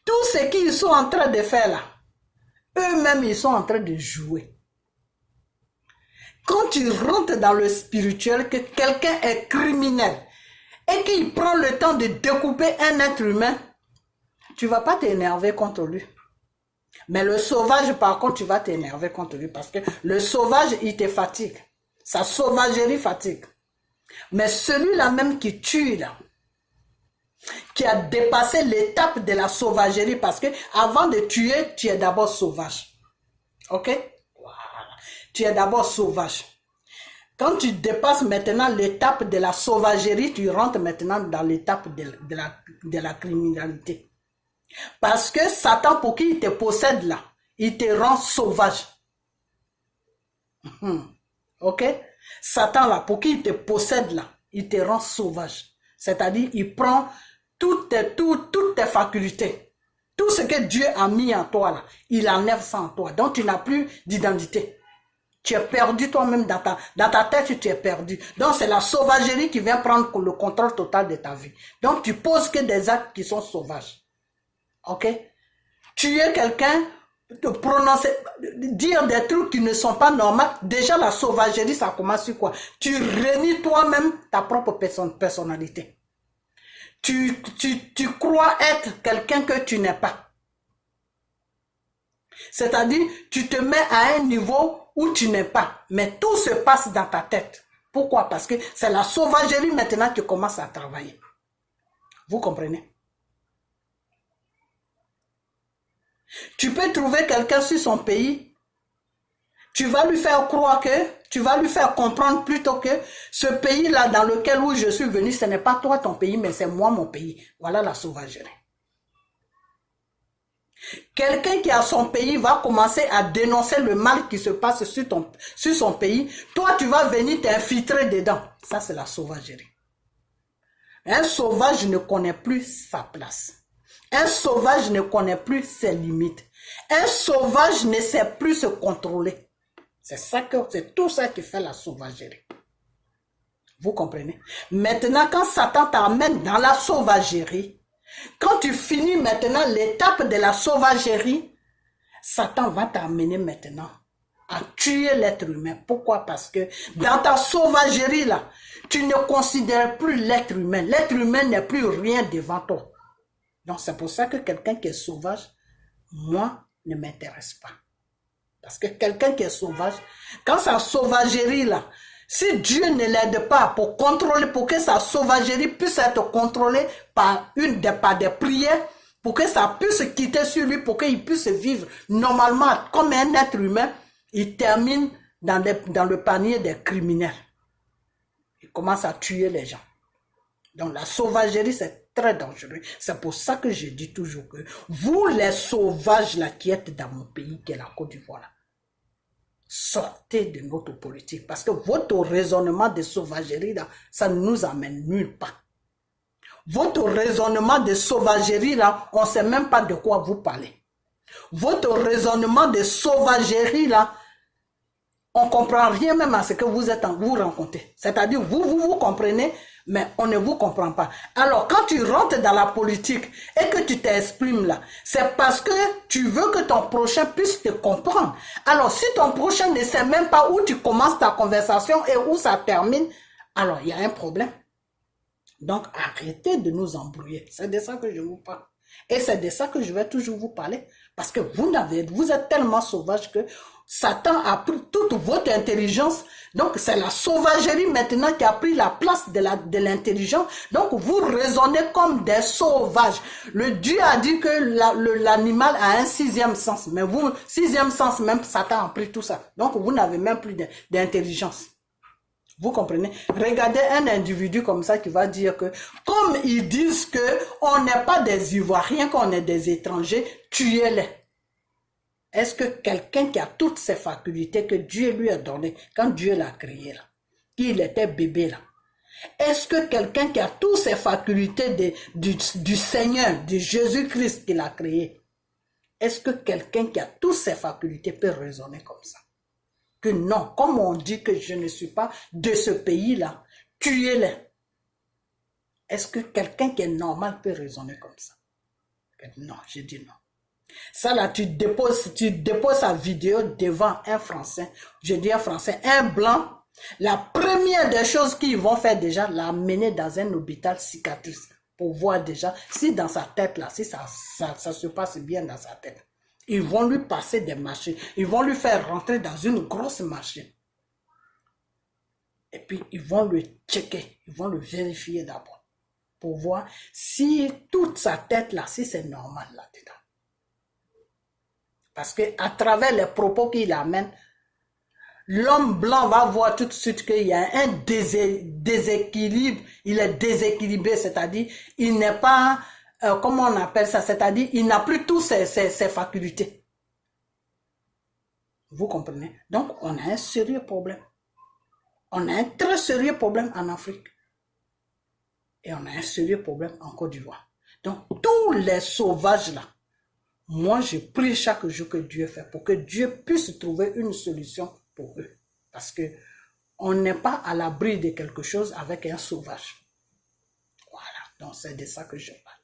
tout ce qu'ils sont en train de faire là, eux-mêmes ils sont en train de jouer. Quand tu rentres dans le spirituel, que quelqu'un est criminel et qu'il prend le temps de découper un être humain, tu ne vas pas t'énerver contre lui. Mais le sauvage, par contre, tu vas t'énerver contre lui parce que le sauvage, il te fatigue. Sa sauvagerie fatigue. Mais celui-là même qui tue, là, qui a dépassé l'étape de la sauvagerie, parce que avant de tuer, tu es d'abord sauvage. Ok? Voilà. Tu es d'abord sauvage. Quand tu dépasses maintenant l'étape de la sauvagerie, tu rentres maintenant dans l'étape de la criminalité. Parce que Satan, pour qui il te possède là, il te rend sauvage. Ok? Satan là, pour qui il te possède là, il te rend sauvage. C'est-à-dire, il prend toutes tes facultés. Tout ce que Dieu a mis en toi là, il enlève ça en toi. Donc, tu n'as plus d'identité. Tu es perdu toi-même dans ta tête, tu es perdu. Donc, c'est la sauvagerie qui vient prendre le contrôle total de ta vie. Donc, tu poses que des actes qui sont sauvages. Ok? Tuer quelqu'un, dire des trucs qui ne sont pas normaux. Déjà, la sauvagerie, ça commence sur quoi? Tu renies toi-même ta propre personnalité. Tu crois être quelqu'un que tu n'es pas. C'est-à-dire, tu te mets à un niveau où tu n'es pas. Mais tout se passe dans ta tête. Pourquoi? Parce que c'est la sauvagerie maintenant qui commence à travailler. Vous comprenez? Tu peux trouver quelqu'un sur son pays. Tu vas lui faire croire tu vas lui faire comprendre plutôt que ce pays-là dans lequel où je suis venu, ce n'est pas toi ton pays, mais c'est moi mon pays. Voilà la sauvagerie. Quelqu'un qui a son pays va commencer à dénoncer le mal qui se passe sur son pays. Toi, tu vas venir t'infiltrer dedans. Ça, c'est la sauvagerie. Un sauvage ne connaît plus sa place. Un sauvage ne connaît plus ses limites. Un sauvage ne sait plus se contrôler. C'est tout ça qui fait la sauvagerie. Vous comprenez? Maintenant, quand Satan t'amène dans la sauvagerie, quand tu finis maintenant l'étape de la sauvagerie, Satan va t'amener maintenant à tuer l'être humain. Pourquoi? Parce que dans ta sauvagerie là, tu ne considères plus l'être humain. L'être humain n'est plus rien devant toi. Donc c'est pour ça que quelqu'un qui est sauvage, moi, ne m'intéresse pas. Parce que quelqu'un qui est sauvage, quand sa sauvagerie là, si Dieu ne l'aide pas pour contrôler, pour que sa sauvagerie puisse être contrôlée par des prières, pour que ça puisse quitter sur lui, pour qu'il puisse vivre normalement comme un être humain, il termine dans le panier des criminels. Il commence à tuer les gens. Donc la sauvagerie, c'est très dangereux. C'est pour ça que je dis toujours que vous les sauvages là qui êtes dans mon pays, qui est la Côte d'Ivoire, sortez de notre politique. Parce que votre raisonnement de sauvagerie là, ça ne nous amène nulle part. Votre raisonnement de sauvagerie là, on ne sait même pas de quoi vous parlez. Votre raisonnement de sauvagerie là, on ne comprend rien même à ce que vous rencontrez. C'est-à-dire, vous comprenez, mais on ne vous comprend pas. Alors, quand tu rentres dans la politique et que tu t'exprimes là, c'est parce que tu veux que ton prochain puisse te comprendre. Alors, si ton prochain ne sait même pas où tu commences ta conversation et où ça termine, alors il y a un problème. Donc, arrêtez de nous embrouiller. C'est de ça que je vous parle. Et c'est de ça que je vais toujours vous parler. Parce que vous êtes tellement sauvage que Satan a pris toute votre intelligence. Donc, c'est la sauvagerie maintenant qui a pris la place de l'intelligence. Donc, vous raisonnez comme des sauvages. Le Dieu a dit que l'animal a un sixième sens. Mais vous, sixième sens, même Satan a pris tout ça. Donc, vous n'avez même plus d'intelligence. Vous comprenez? Regardez un individu comme ça qui va dire que, comme ils disent qu'on n'est pas des Ivoiriens, qu'on est des étrangers, tuez-les. Est-ce que quelqu'un qui a toutes ces facultés que Dieu lui a données, quand Dieu l'a créé là, qu'il était bébé là, est-ce que quelqu'un qui a toutes ces facultés du Seigneur, de Jésus-Christ qu'il a créé, est-ce que quelqu'un qui a toutes ces facultés peut raisonner comme ça? Que non, comme on dit que je ne suis pas de ce pays-là, tuez-les. Est-ce que quelqu'un qui est normal peut raisonner comme ça? Non, je dis non. Ça là, tu déposes sa vidéo devant un Français, je dis un Français, un Blanc. La première des choses qu'ils vont faire déjà, l'amener dans un hôpital cicatrice pour voir déjà si dans sa tête là, si ça se passe bien dans sa tête. Ils vont lui passer des machines. Ils vont lui faire rentrer dans une grosse machine. Et puis, ils vont le checker. Ils vont le vérifier d'abord. Pour voir si toute sa tête là, si c'est normal là-dedans. Parce que à travers les propos qu'il amène, l'homme blanc va voir tout de suite qu'il y a un déséquilibre, il est déséquilibré, c'est-à-dire il n'est pas, comment on appelle ça, c'est-à-dire il n'a plus tous ses facultés. Vous comprenez? Donc on a un sérieux problème. On a un très sérieux problème en Afrique. Et on a un sérieux problème en Côte d'Ivoire. Donc tous les sauvages là, moi je prie chaque jour que Dieu fait pour que Dieu puisse trouver une solution pour eux. Parce que on n'est pas à l'abri de quelque chose avec un sauvage. Voilà. Donc c'est de ça que je parle.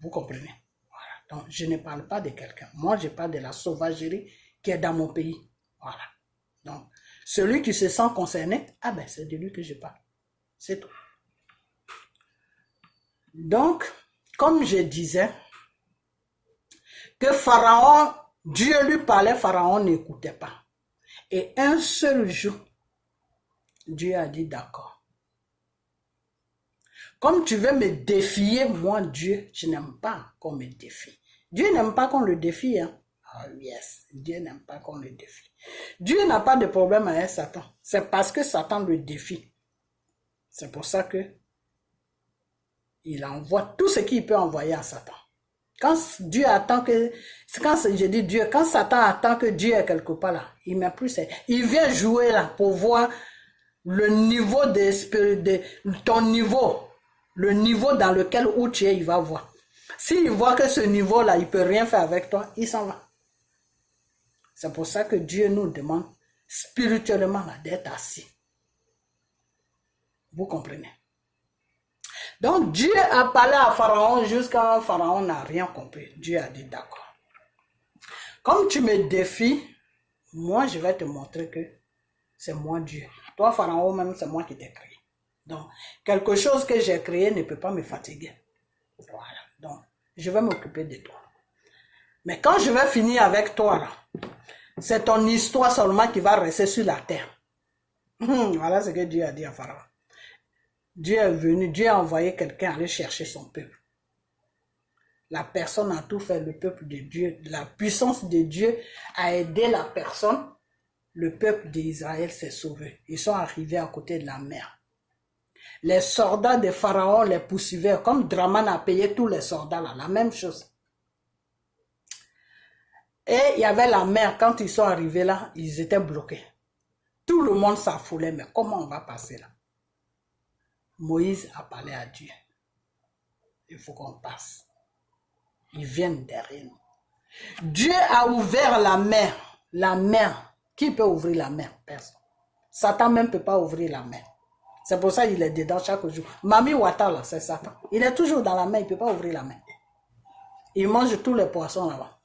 Vous comprenez? Voilà. Donc je ne parle pas de quelqu'un. Moi je parle de la sauvagerie qui est dans mon pays. Voilà. Donc celui qui se sent concerné, ah ben c'est de lui que je parle. C'est tout. Donc, comme je disais, que Pharaon, Dieu lui parlait, Pharaon n'écoutait pas. Et un seul jour, Dieu a dit d'accord. Comme tu veux me défier, moi Dieu, je n'aime pas qu'on me défie. Dieu n'aime pas qu'on le défie. Hein? Oh yes, Dieu n'aime pas qu'on le défie. Dieu n'a pas de problème avec Satan. C'est parce que Satan le défie. C'est pour ça que il envoie tout ce qu'il peut envoyer à Satan. Quand Dieu attend que, quand je dis Dieu, quand Satan attend que Dieu est quelque part là, il met plus, il vient jouer là pour voir le niveau de ton niveau, le niveau dans lequel où tu es, il va voir. S'il voit que ce niveau là, il peut rien faire avec toi, il s'en va. C'est pour ça que Dieu nous demande spirituellement d'être assis. Vous comprenez? Donc Dieu a parlé à Pharaon jusqu'à Pharaon n'a rien compris. Dieu a dit d'accord. Comme tu me défies, moi je vais te montrer que c'est moi Dieu. Toi Pharaon même c'est moi qui t'ai créé. Donc quelque chose que j'ai créé ne peut pas me fatiguer. Voilà. Donc je vais m'occuper de toi. Mais quand je vais finir avec toi là, c'est ton histoire seulement qui va rester sur la terre. Voilà ce que Dieu a dit à Pharaon. Dieu est venu, Dieu a envoyé quelqu'un aller chercher son peuple. La personne a tout fait, le peuple de Dieu. La puissance de Dieu a aidé la personne. Le peuple d'Israël s'est sauvé. Ils sont arrivés à côté de la mer. Les soldats de Pharaon les poursuivaient, comme Draman a payé tous les soldats là, la même chose. Et il y avait la mer, quand ils sont arrivés là, ils étaient bloqués. Tout le monde s'affolait, mais comment on va passer là? Moïse a parlé à Dieu. Il faut qu'on passe. Ils viennent derrière nous. Dieu a ouvert la mer. La mer. Qui peut ouvrir la mer? Personne. Satan même ne peut pas ouvrir la mer. C'est pour ça qu'il est dedans chaque jour. Mami Wata là, c'est Satan. Il est toujours dans la mer, il ne peut pas ouvrir la mer. Il mange tous les poissons là-bas.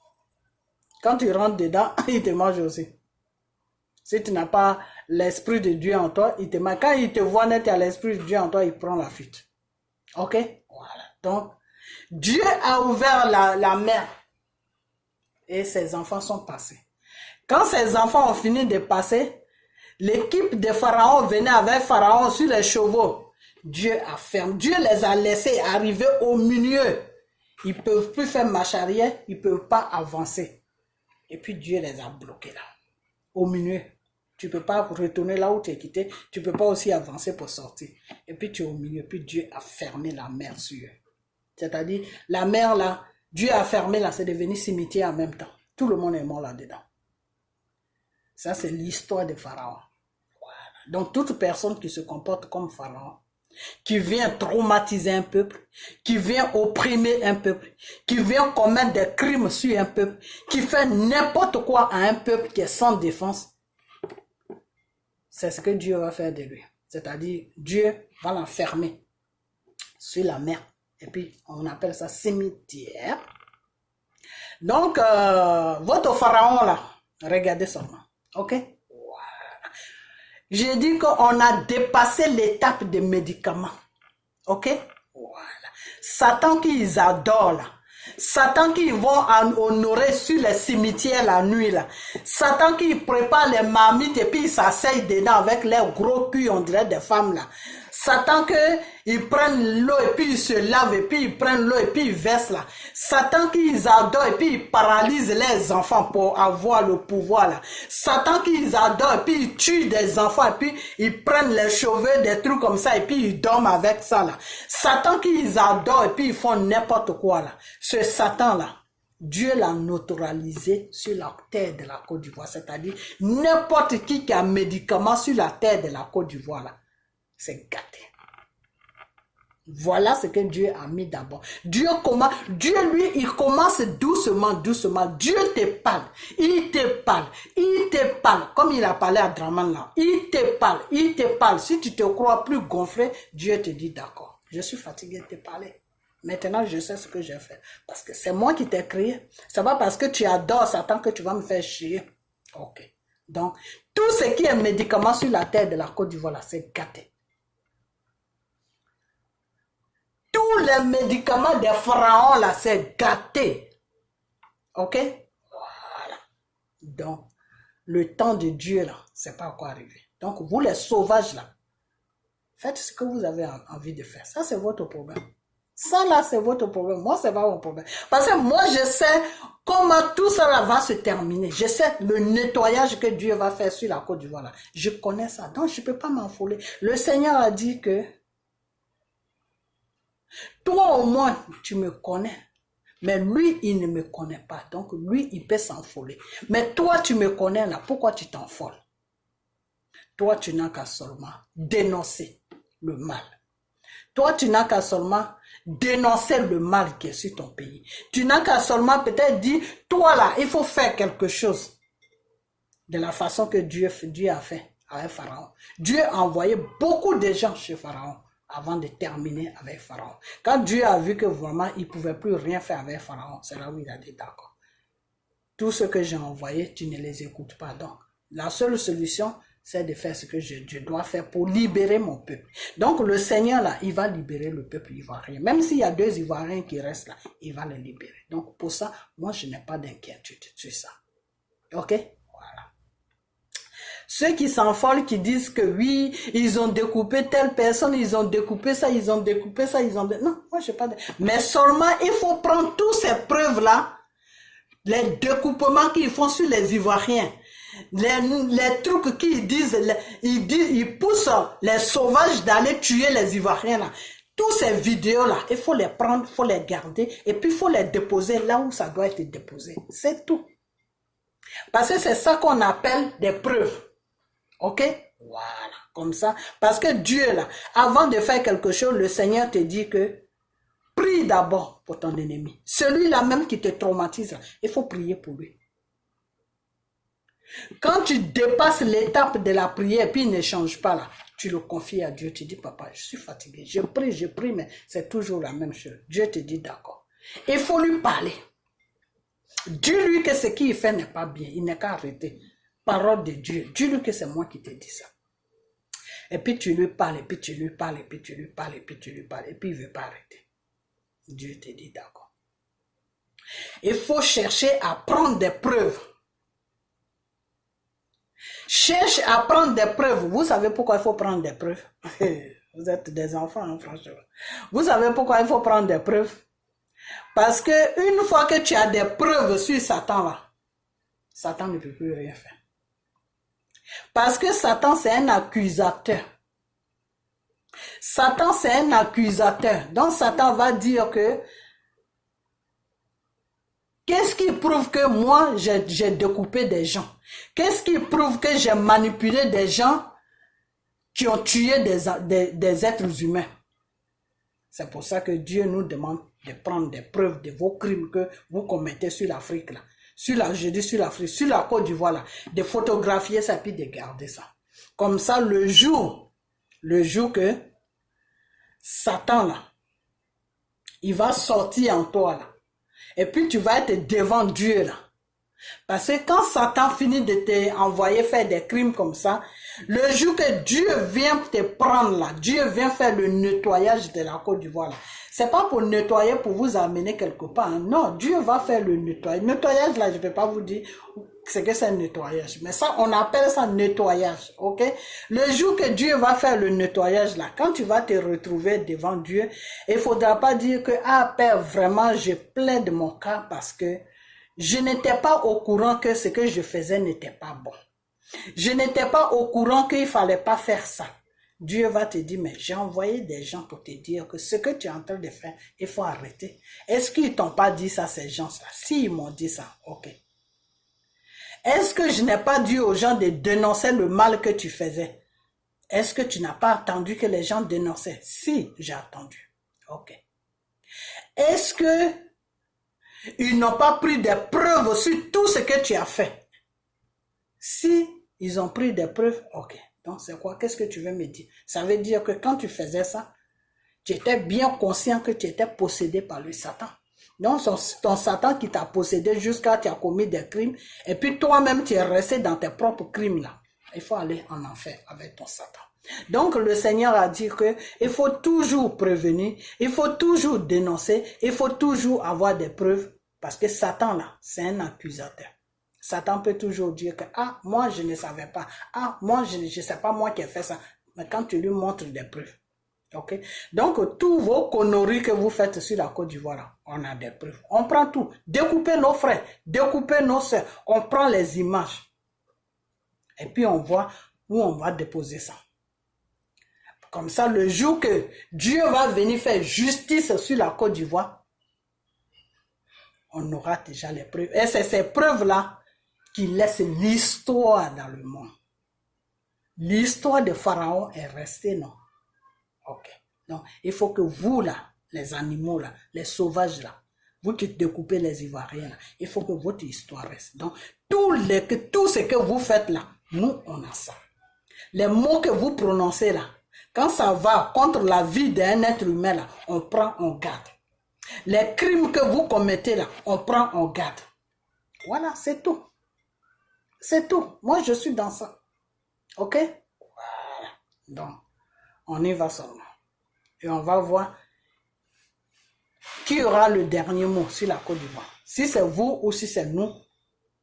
Quand tu rentres dedans, il te mange aussi. Si tu n'as pas l'esprit de Dieu en toi, il te mange. Quand il te voit net, il y a l'esprit de Dieu en toi, il prend la fuite. Ok? Voilà. Donc, Dieu a ouvert la mer. Et ses enfants sont passés. Quand ses enfants ont fini de passer, l'équipe de Pharaon venait avec Pharaon sur les chevaux. Dieu a fermé. Dieu les a laissés arriver au milieu. Ils ne peuvent plus faire marche arrière. Ils ne peuvent pas avancer. Et puis Dieu les a bloqués là. Au milieu. Tu ne peux pas retourner là où tu es quitté. Tu ne peux pas aussi avancer pour sortir. Et puis tu es au milieu. Puis Dieu a fermé la mer sur eux. C'est-à-dire, la mer là, Dieu a fermé là, c'est devenu cimetière en même temps. Tout le monde est mort là-dedans. Ça, c'est l'histoire de Pharaon. Voilà. Donc, toute personne qui se comporte comme Pharaon, qui vient traumatiser un peuple, qui vient opprimer un peuple, qui vient commettre des crimes sur un peuple, qui fait n'importe quoi à un peuple qui est sans défense, c'est ce que Dieu va faire de lui. C'est-à-dire, Dieu va l'enfermer sur la mer. Et puis, on appelle ça cimetière. Donc, votre pharaon là, regardez seulement. Ok? Voilà. J'ai dit qu'on a dépassé l'étape des médicaments. Ok? Voilà. Satan qu'ils adorent là. Satan qui vont honorer sur les cimetières la nuit là. Satan qui prépare les marmites et puis ils s'asseyent dedans avec leurs gros culs, on dirait des femmes là. Satan qu'ils prennent l'eau et puis ils se lavent et puis ils prennent l'eau et puis ils versent là. Satan qu'ils adorent et puis ils paralysent les enfants pour avoir le pouvoir là. Satan qu'ils adorent et puis ils tuent des enfants et puis ils prennent les cheveux, des trucs comme ça et puis ils dorment avec ça là. Satan qu'ils adorent et puis ils font n'importe quoi là. Ce Satan là, Dieu l'a neutralisé sur la terre de la Côte d'Ivoire. C'est-à-dire, n'importe qui a un médicament sur la terre de la Côte d'Ivoire, là, c'est gâté. Voilà ce que Dieu a mis d'abord. Dieu, lui, il commence doucement, doucement. Dieu te parle. Il te parle. Il te parle. Comme il a parlé à Draman là. Il te parle. Il te parle. Si tu te crois plus gonflé, Dieu te dit d'accord. Je suis fatigué de te parler. Maintenant, je sais ce que j'ai fait. Parce que c'est moi qui t'ai créé. C'est pas parce que tu adores Satan que tu vas me faire chier. Ok. Donc, tout ce qui est médicament sur la terre de la Côte d'Ivoire, là, c'est gâté. Tous les médicaments des pharaons, là, c'est gâté. Ok? Voilà. Donc, le temps de Dieu, là, c'est pas encore arrivé. Donc, vous, les sauvages, là, faites ce que vous avez envie de faire. Ça, c'est votre problème. Ça là, c'est votre problème. Moi, c'est pas mon problème. Parce que moi, je sais comment tout ça là va se terminer. Je sais le nettoyage que Dieu va faire sur la Côte d'Ivoire là. Je connais ça. Donc, je peux pas m'enfoler. Le Seigneur a dit que toi, au moins, tu me connais. Mais lui, il ne me connaît pas. Donc, lui, il peut s'enfoler. Mais toi, tu me connais là. Pourquoi tu t'enfoles? Toi, tu n'as qu'à seulement dénoncer le mal. Toi, tu n'as qu'à seulement dénoncer le mal qui est sur ton pays. Tu n'as qu'à seulement peut-être dire, toi là, il faut faire quelque chose. De la façon que Dieu a fait avec Pharaon. Dieu a envoyé beaucoup de gens chez Pharaon avant de terminer avec Pharaon. Quand Dieu a vu que vraiment, il ne pouvait plus rien faire avec Pharaon, c'est là où il a dit d'accord. Tout ce que j'ai envoyé, tu ne les écoutes pas. Donc, la seule solution, c'est de faire ce que je dois faire pour libérer mon peuple. Donc, le Seigneur, là, il va libérer le peuple ivoirien. Même s'il y a 2 Ivoiriens qui restent là, il va les libérer. Donc, pour ça, moi, je n'ai pas d'inquiétude sur ça. OK? Voilà. Ceux qui s'enfolent, qui disent que oui, ils ont découpé telle personne, ils ont découpé ça, ils ont découpé ça, ils ont... Non, moi, je n'ai pas de... Mais seulement, il faut prendre toutes ces preuves-là, les découpements qu'ils font sur les Ivoiriens, les trucs qu'ils disent, ils poussent les sauvages d'aller tuer les Ivoiriens là. Toutes ces vidéos là, il faut les prendre, il faut les garder et puis il faut les déposer là où ça doit être déposé. C'est tout. Parce que c'est ça qu'on appelle des preuves. Ok? Voilà, comme ça. Parce que Dieu là, avant de faire quelque chose, le Seigneur te dit que prie d'abord pour ton ennemi. Celui-là même qui te traumatise, il faut prier pour lui. Quand tu dépasses l'étape de la prière et puis il ne change pas là, tu le confies à Dieu, tu dis papa, je suis fatigué, je prie, mais c'est toujours la même chose. Dieu te dit d'accord. Il faut lui parler. Dis-lui que ce qu'il fait n'est pas bien, il n'est qu'à arrêter. Parole de Dieu, dis-lui que c'est moi qui te dis ça. Et puis tu lui parles, et puis tu lui parles, et puis tu lui parles, et puis tu lui parles, et puis il ne veut pas arrêter. Dieu te dit d'accord. Il faut chercher à prendre des preuves. Cherche à prendre des preuves. Vous savez pourquoi il faut prendre des preuves? Vous êtes des enfants, hein, franchement. Vous savez pourquoi il faut prendre des preuves? Parce que une fois que tu as des preuves sur Satan là, Satan ne peut plus rien faire. Parce que Satan c'est un accusateur. Satan c'est un accusateur. Donc Satan va dire que qu'est-ce qui prouve que moi j'ai découpé des gens? Qu'est-ce qui prouve que j'ai manipulé des gens qui ont tué des êtres humains? C'est pour ça que Dieu nous demande de prendre des preuves de vos crimes que vous commettez sur l'Afrique là. Je dis sur l'Afrique, sur la Côte d'Ivoire là. De photographier ça puis de garder ça. Comme ça le jour que Satan là, il va sortir en toi là. Et puis tu vas être devant Dieu là. Parce que quand Satan finit de t'envoyer faire des crimes comme ça, le jour que Dieu vient te prendre là, Dieu vient faire le nettoyage de la Côte d'Ivoire là. C'est pas pour nettoyer, pour vous amener quelque part. Hein. Non, Dieu va faire le nettoyage. Nettoyage là, je ne peux pas vous dire ce que c'est un nettoyage. Mais ça, on appelle ça nettoyage. Ok? Le jour que Dieu va faire le nettoyage là, quand tu vas te retrouver devant Dieu, il ne faudra pas dire que, ah Père, vraiment, je plaide mon cas parce que je n'étais pas au courant que ce que je faisais n'était pas bon. Je n'étais pas au courant qu'il ne fallait pas faire ça. Dieu va te dire, mais j'ai envoyé des gens pour te dire que ce que tu es en train de faire, il faut arrêter. Est-ce qu'ils ne t'ont pas dit ça, ces gens-là? Si, ils m'ont dit ça, ok. Est-ce que je n'ai pas dit aux gens de dénoncer le mal que tu faisais? Est-ce que tu n'as pas attendu que les gens dénonçaient? Si, j'ai attendu. Ok. Est-ce que ils n'ont pas pris des preuves sur tout ce que tu as fait? Si ils ont pris des preuves, ok. Donc c'est quoi? Qu'est-ce que tu veux me dire? Ça veut dire que quand tu faisais ça, tu étais bien conscient que tu étais possédé par le Satan. Donc c'est ton Satan qui t'a possédé jusqu'à tu as commis des crimes. Et puis toi-même tu es resté dans tes propres crimes là. Il faut aller en enfer avec ton Satan. Donc le Seigneur a dit que il faut toujours prévenir, il faut toujours dénoncer, il faut toujours avoir des preuves. Parce que Satan là, c'est un accusateur. Satan peut toujours dire que, ah, moi je ne savais pas, ah, moi je ne sais pas moi qui ai fait ça. Mais quand tu lui montres des preuves, ok? Donc tous vos conneries que vous faites sur la Côte d'Ivoire, on a des preuves. On prend tout, découpez nos frères, découpez nos soeurs, on prend les images. Et puis on voit où on va déposer ça. Comme ça, le jour que Dieu va venir faire justice sur la Côte d'Ivoire, on aura déjà les preuves. Et c'est ces preuves-là qui laissent l'histoire dans le monde. L'histoire de Pharaon est restée, non? Ok. Donc, il faut que vous, là, les animaux, là, les sauvages, là, vous qui découpez les Ivoiriens, là, il faut que votre histoire reste. Donc, tout ce que vous faites, là, nous, on a ça. Les mots que vous prononcez, là, quand ça va contre la vie d'un être humain, là, on prend, on garde. Les crimes que vous commettez, là, on prend, on garde. Voilà, c'est tout. C'est tout. Moi, je suis dans ça. Ok? Voilà. Donc, on y va seulement. Et on va voir qui aura le dernier mot sur la Côte d'Ivoire. Si c'est vous ou si c'est nous,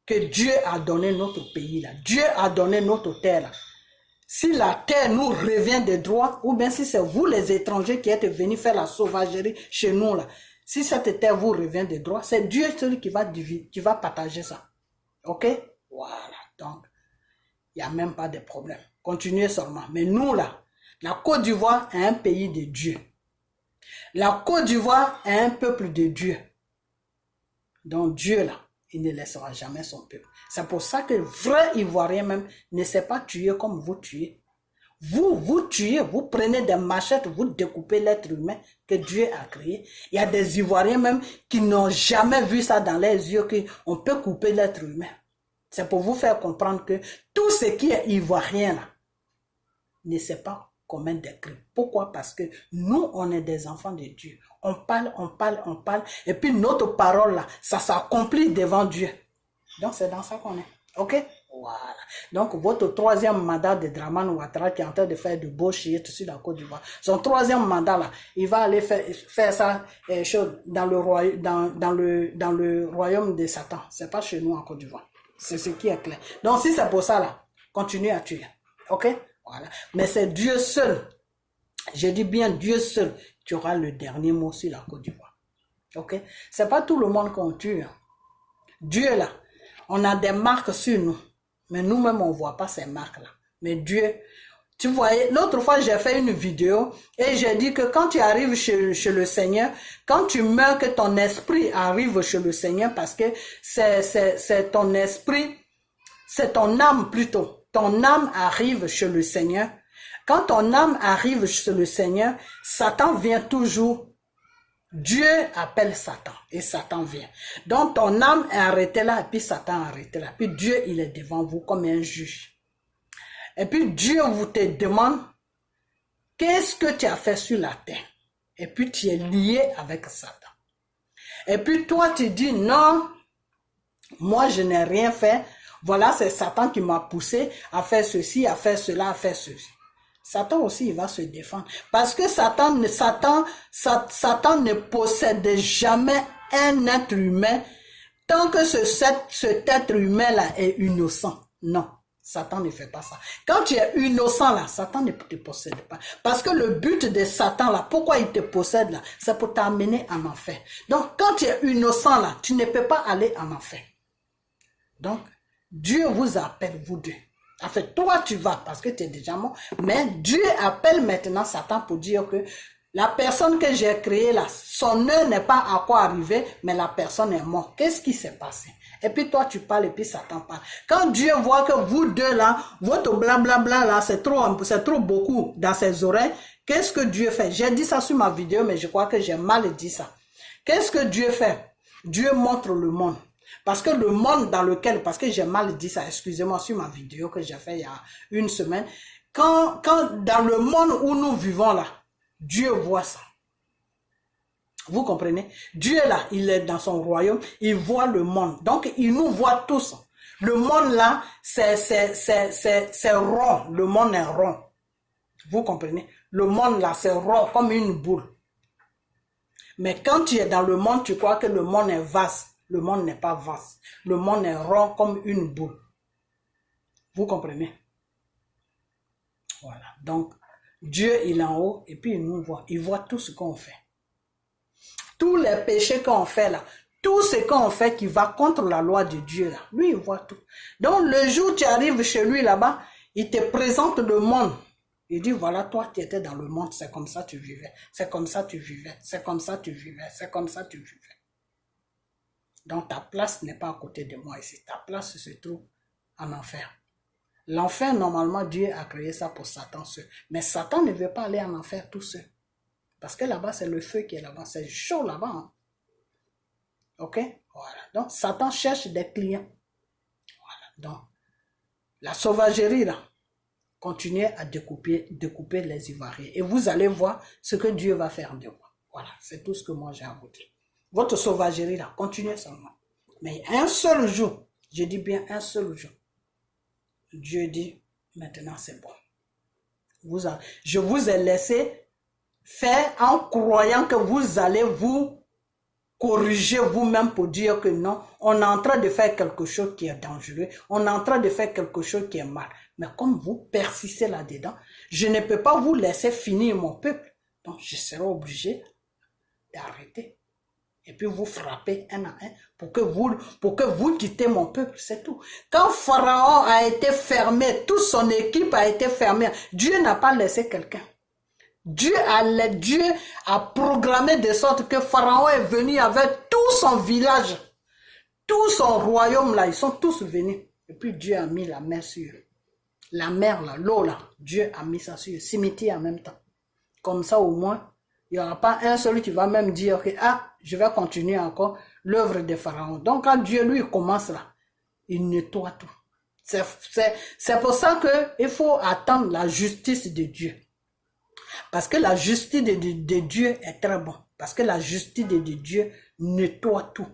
que Dieu a donné notre pays là. Dieu a donné notre terre là. Si la terre nous revient de droit, ou bien si c'est vous les étrangers qui êtes venus faire la sauvagerie chez nous là. Si cette terre vous revient de droit, c'est Dieu celui qui va partager ça. Ok? Voilà, donc, il n'y a même pas de problème. Continuez seulement. Mais nous, là, la Côte d'Ivoire est un pays de Dieu. La Côte d'Ivoire est un peuple de Dieu. Donc, Dieu, là, il ne laissera jamais son peuple. C'est pour ça que le vrai Ivoirien même ne sait pas tuer comme vous tuez. Vous tuez, vous prenez des machettes, vous découpez l'être humain que Dieu a créé. Il y a des Ivoiriens même qui n'ont jamais vu ça dans les yeux, qu'on peut couper l'être humain. C'est pour vous faire comprendre que tout ce qui est ivoirien là, ne sait pas commettre des crimes. Pourquoi? Parce que nous, on est des enfants de Dieu. On parle, et puis notre parole là, ça s'accomplit devant Dieu. Donc c'est dans ça qu'on est. Ok? Voilà. Donc votre troisième mandat de Dramane Ouattara qui est en train de faire du beau shit sur la Côte d'Ivoire. Son troisième mandat là, il va aller faire ça dans le royaume de Satan. C'est pas chez nous en Côte d'Ivoire. C'est ce qui est clair. Donc si c'est pour ça là, continuez à tuer. Ok? Voilà. Mais c'est Dieu seul. Je dis bien Dieu seul qui aura le dernier mot sur la Côte d'Ivoire. Ok? C'est pas tout le monde qu'on tue. Hein. Dieu là, on a des marques sur nous. Mais nous-mêmes, on ne voit pas ces marques-là. Mais Dieu, tu voyais, l'autre fois, j'ai fait une vidéo et j'ai dit que quand tu arrives chez le Seigneur, quand tu meurs, que ton esprit arrive chez le Seigneur, parce que c'est ton esprit, c'est ton âme plutôt. Ton âme arrive chez le Seigneur. Quand ton âme arrive chez le Seigneur, Satan vient toujours. Dieu appelle Satan et Satan vient. Donc ton âme est arrêtée là et puis Satan est arrêté là. Puis Dieu, il est devant vous comme un juge. Et puis Dieu vous te demande qu'est-ce que tu as fait sur la terre. Et puis tu es lié avec Satan. Et puis toi tu dis non, Moi, je n'ai rien fait. Voilà, c'est Satan qui m'a poussé à faire ceci, à faire cela, à faire ceci. Satan aussi, il va se défendre. Parce que Satan ne possède jamais un être humain tant que cet être humain-là est innocent. Non, Satan ne fait pas ça. Quand tu es innocent là, Satan ne te possède pas. Parce que le but de Satan là, pourquoi il te possède là, c'est pour t'amener en enfer. Donc, quand tu es innocent là, tu ne peux pas aller en enfer. Donc, Dieu vous appelle, vous deux. En fait, toi, tu vas parce que tu es déjà mort. Mais Dieu appelle maintenant Satan pour dire que la personne que j'ai créée là, son heure n'est pas à quoi arriver, mais la personne est morte. Qu'est-ce qui s'est passé? Et puis toi, tu parles et puis Satan parle. Quand Dieu voit que vous deux là, votre blablabla là, c'est trop beaucoup dans ses oreilles, qu'est-ce que Dieu fait? J'ai dit ça sur ma vidéo, mais je crois que j'ai mal dit ça. Qu'est-ce que Dieu fait? Dieu montre le monde. Parce que le monde dans lequel, parce que j'ai mal dit ça, excusez-moi, sur ma vidéo que j'ai fait il y a une semaine, quand dans le monde où nous vivons là, Dieu voit ça. Vous comprenez? Dieu là, il est dans son royaume, il voit le monde. Donc, il nous voit tous. Le monde là, c'est rond. Le monde est rond. Vous comprenez? Le monde là, c'est rond comme une boule. Mais quand tu es dans le monde, tu crois que le monde est vaste. Le monde n'est pas vaste. Le monde est rond comme une boule. Vous comprenez? Voilà. Donc, Dieu, il est en haut et puis il nous voit. Il voit tout ce qu'on fait. Tous les péchés qu'on fait là, tout ce qu'on fait qui va contre la loi de Dieu là, lui, il voit tout. Donc, le jour où tu arrives chez lui là-bas, il te présente le monde. Il dit, voilà, toi, tu étais dans le monde, c'est comme ça tu vivais. C'est comme ça tu vivais. C'est comme ça tu vivais. C'est comme ça tu vivais. Donc, ta place n'est pas à côté de moi ici. Ta place se trouve en enfer. L'enfer, normalement, Dieu a créé ça pour Satan seul. Mais Satan ne veut pas aller en enfer tout seul. Parce que là-bas, c'est le feu qui est là-bas. C'est chaud là-bas. Hein? Ok? Voilà. Donc, Satan cherche des clients. Voilà. Donc, la sauvagerie, là, continuez à découper les Ivoiriens. Et vous allez voir ce que Dieu va faire de vous. Voilà. C'est tout ce que moi j'ai à vous dire. Votre sauvagerie là, continuez seulement. Mais un seul jour, je dis bien un seul jour, Dieu dit, maintenant c'est bon. Je vous ai laissé faire en croyant que vous allez vous corriger vous-même pour dire que non, on est en train de faire quelque chose qui est dangereux, on est en train de faire quelque chose qui est mal. Mais comme vous persistez là-dedans, je ne peux pas vous laisser finir mon peuple. Donc je serai obligé d'arrêter. Et puis vous frappez un à un pour que vous quittez mon peuple, c'est tout. Quand Pharaon a été fermé, toute son équipe a été fermée, Dieu n'a pas laissé quelqu'un. Dieu a programmé de sorte que Pharaon est venu avec tout son village, tout son royaume là, ils sont tous venus. Et puis Dieu a mis la mer sur eux. La mer là, l'eau là, Dieu a mis ça sur eux, cimetière en même temps. Comme ça au moins, il n'y aura pas un seul qui va même dire que je vais continuer encore l'œuvre de Pharaon. Donc quand Dieu lui commence là, il nettoie tout. C'est pour ça qu'il faut attendre la justice de Dieu. Parce que la justice de Dieu est très bonne. Parce que la justice de Dieu nettoie tout.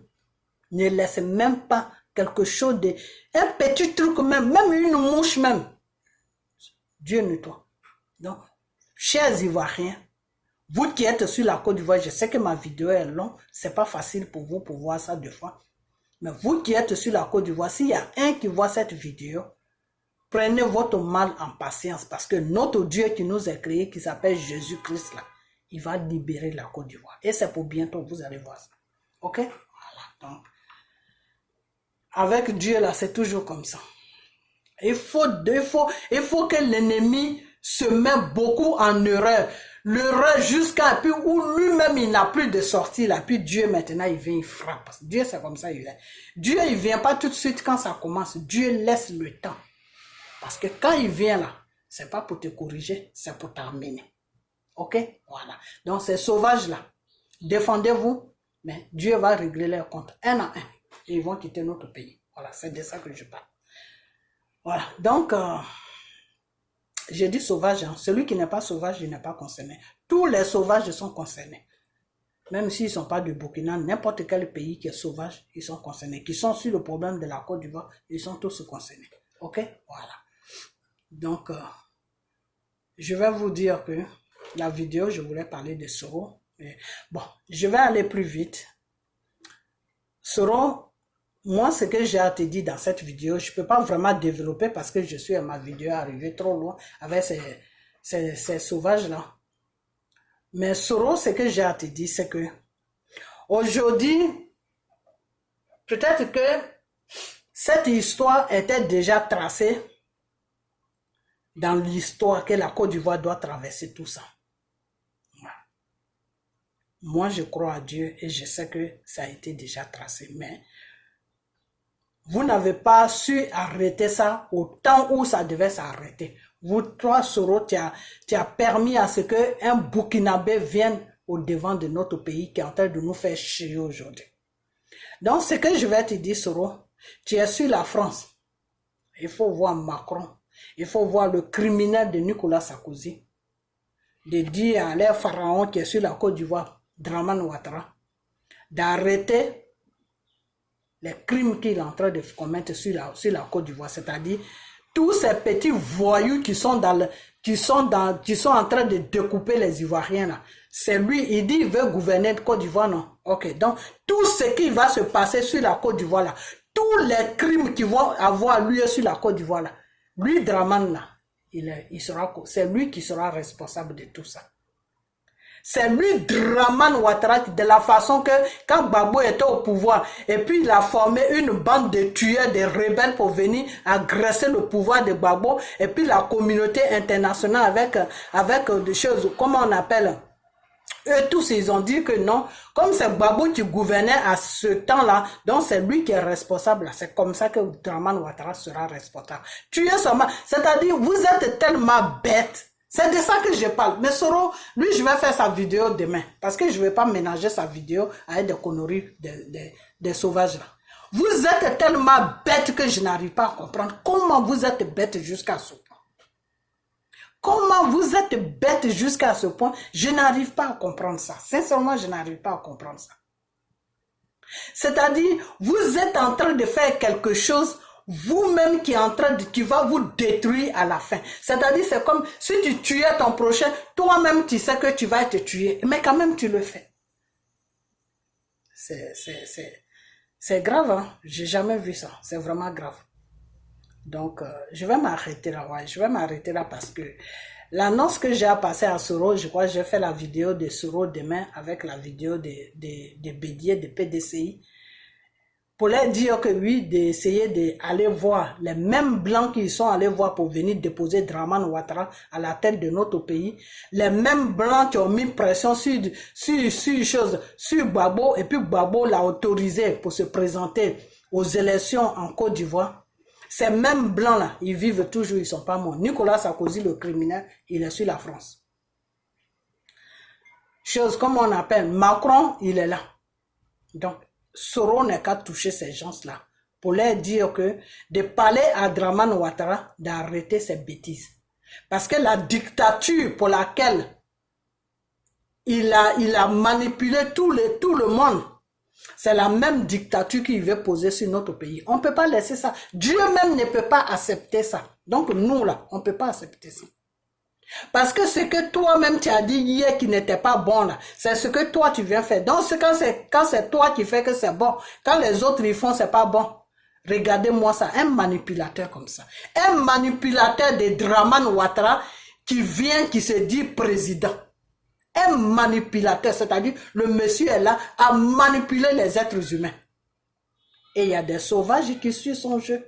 Ne laisse même pas quelque chose de... Un petit truc même une mouche même. Dieu nettoie. Donc, chers Ivoiriens, vous qui êtes sur la Côte d'Ivoire, je sais que ma vidéo est longue, c'est pas facile pour vous pour voir ça deux fois. Mais vous qui êtes sur la Côte d'Ivoire, s'il y a un qui voit cette vidéo, prenez votre mal en patience parce que notre Dieu qui nous a créé, qui s'appelle Jésus-Christ, là, il va libérer la Côte d'Ivoire. Et c'est pour bientôt, vous allez voir ça. Ok? Voilà. Donc, avec Dieu, là, c'est toujours comme ça. Il faut que l'ennemi se mette beaucoup en erreur. L'erreur jusqu'à puis où lui-même il n'a plus de sortie là. Puis Dieu maintenant il vient, il frappe. Dieu c'est comme ça il est. Dieu il vient pas tout de suite quand ça commence. Dieu laisse le temps. Parce que quand il vient là, c'est pas pour te corriger, c'est pour t'amener. Ok? Voilà. Donc ces sauvages là, défendez-vous, mais Dieu va régler leurs comptes un à un. Et ils vont quitter notre pays. Voilà, c'est de ça que je parle. Voilà. Donc, j'ai dit sauvage, hein. Celui qui n'est pas sauvage, il n'est pas concerné. Tous les sauvages sont concernés. Même s'ils ne sont pas du Burkina, n'importe quel pays qui est sauvage, ils sont concernés. Qui sont sur le problème de la Côte d'Ivoire, ils sont tous concernés. Ok? Voilà. Donc, je vais vous dire que la vidéo, je voulais parler de Soro. Mais bon, je vais aller plus vite. Soro, moi, ce que j'ai à te dire dans cette vidéo, je ne peux pas vraiment développer parce que je suis à ma vidéo arrivée trop loin avec ces sauvages-là. Mais Soro, ce que j'ai à te dire, c'est que aujourd'hui, peut-être que cette histoire était déjà tracée dans l'histoire que la Côte d'Ivoire doit traverser tout ça. Moi, je crois à Dieu et je sais que ça a été déjà tracé. Mais vous n'avez pas su arrêter ça au temps où ça devait s'arrêter. Vous, toi, Soro, tu as permis à ce qu'un Burkinabé vienne au devant de notre pays qui est en train de nous faire chier aujourd'hui. Donc, ce que je vais te dire, Soro, tu es sur la France. Il faut voir Macron. Il faut voir le criminel de Nicolas Sarkozy. De dire à l'air pharaon qui est sur la Côte d'Ivoire, Dramane Ouattara, d'arrêter les crimes qu'il est en train de commettre sur la Côte d'Ivoire. C'est-à-dire, tous ces petits voyous qui sont en train de découper les Ivoiriens là. C'est lui, il dit qu'il veut gouverner la Côte d'Ivoire, non? Ok, donc tout ce qui va se passer sur la Côte d'Ivoire là, tous les crimes qui vont avoir lieu sur la Côte d'Ivoire là, lui, Dramane là, c'est lui qui sera responsable de tout ça. C'est lui, Dramane Ouattara, de la façon que quand Gbagbo était au pouvoir, et puis il a formé une bande de tueurs, de rebelles pour venir agresser le pouvoir de Gbagbo, et puis la communauté internationale avec des choses, comment on appelle, eux tous ils ont dit que non, comme c'est Gbagbo qui gouvernait à ce temps-là, donc c'est lui qui est responsable. C'est comme ça que Dramane Ouattara sera responsable. Tuer seulement, c'est-à-dire vous êtes tellement bêtes. C'est de ça que je parle. Mais Soro, lui, je vais faire sa vidéo demain. Parce que je ne vais pas ménager sa vidéo avec des conneries des sauvages là. Vous êtes tellement bêtes que je n'arrive pas à comprendre. Comment vous êtes bêtes jusqu'à ce point? Comment vous êtes bêtes jusqu'à ce point? Je n'arrive pas à comprendre ça. Sincèrement, je n'arrive pas à comprendre ça. C'est-à-dire, vous êtes en train de faire quelque chose vous-même qui va vous détruire à la fin. C'est-à-dire, c'est comme si tu tuais ton prochain, toi-même tu sais que tu vas être tué, mais quand même tu le fais. C'est grave, hein? J'ai jamais vu ça. C'est vraiment grave. Donc, je vais m'arrêter là, ouais. Je vais m'arrêter là parce que l'annonce que j'ai à passer à Soro, je crois que j'ai fait la vidéo de Soro demain avec la vidéo de Bédier, de PDCI. Pour leur dire que oui, d'essayer d'aller voir les mêmes blancs qui sont allés voir pour venir déposer Dramane Ouattara à la tête de notre pays, les mêmes blancs qui ont mis pression sur Gbagbo, et puis Gbagbo l'a autorisé pour se présenter aux élections en Côte d'Ivoire. Ces mêmes blancs-là, ils vivent toujours, ils ne sont pas morts. Nicolas Sarkozy, le criminel, il est sur la France. Chose comme on appelle, Macron, il est là. Donc, Soro n'est qu'à toucher ces gens-là pour leur dire que de parler à Dramane Ouattara d'arrêter ces bêtises. Parce que la dictature pour laquelle il a manipulé tout le monde, c'est la même dictature qu'il veut poser sur notre pays. On ne peut pas laisser ça. Dieu même ne peut pas accepter ça. Donc nous là, on ne peut pas accepter ça. Parce que ce que toi-même tu as dit hier qui n'était pas bon là, c'est ce que toi tu viens faire. Donc quand c'est toi qui fais que c'est bon, quand les autres ils font c'est pas bon. Regardez-moi ça, un manipulateur comme ça. Un manipulateur de Dramane Ouattara qui se dit président. Un manipulateur, c'est-à-dire le monsieur est là à manipuler les êtres humains. Et il y a des sauvages qui suivent son jeu.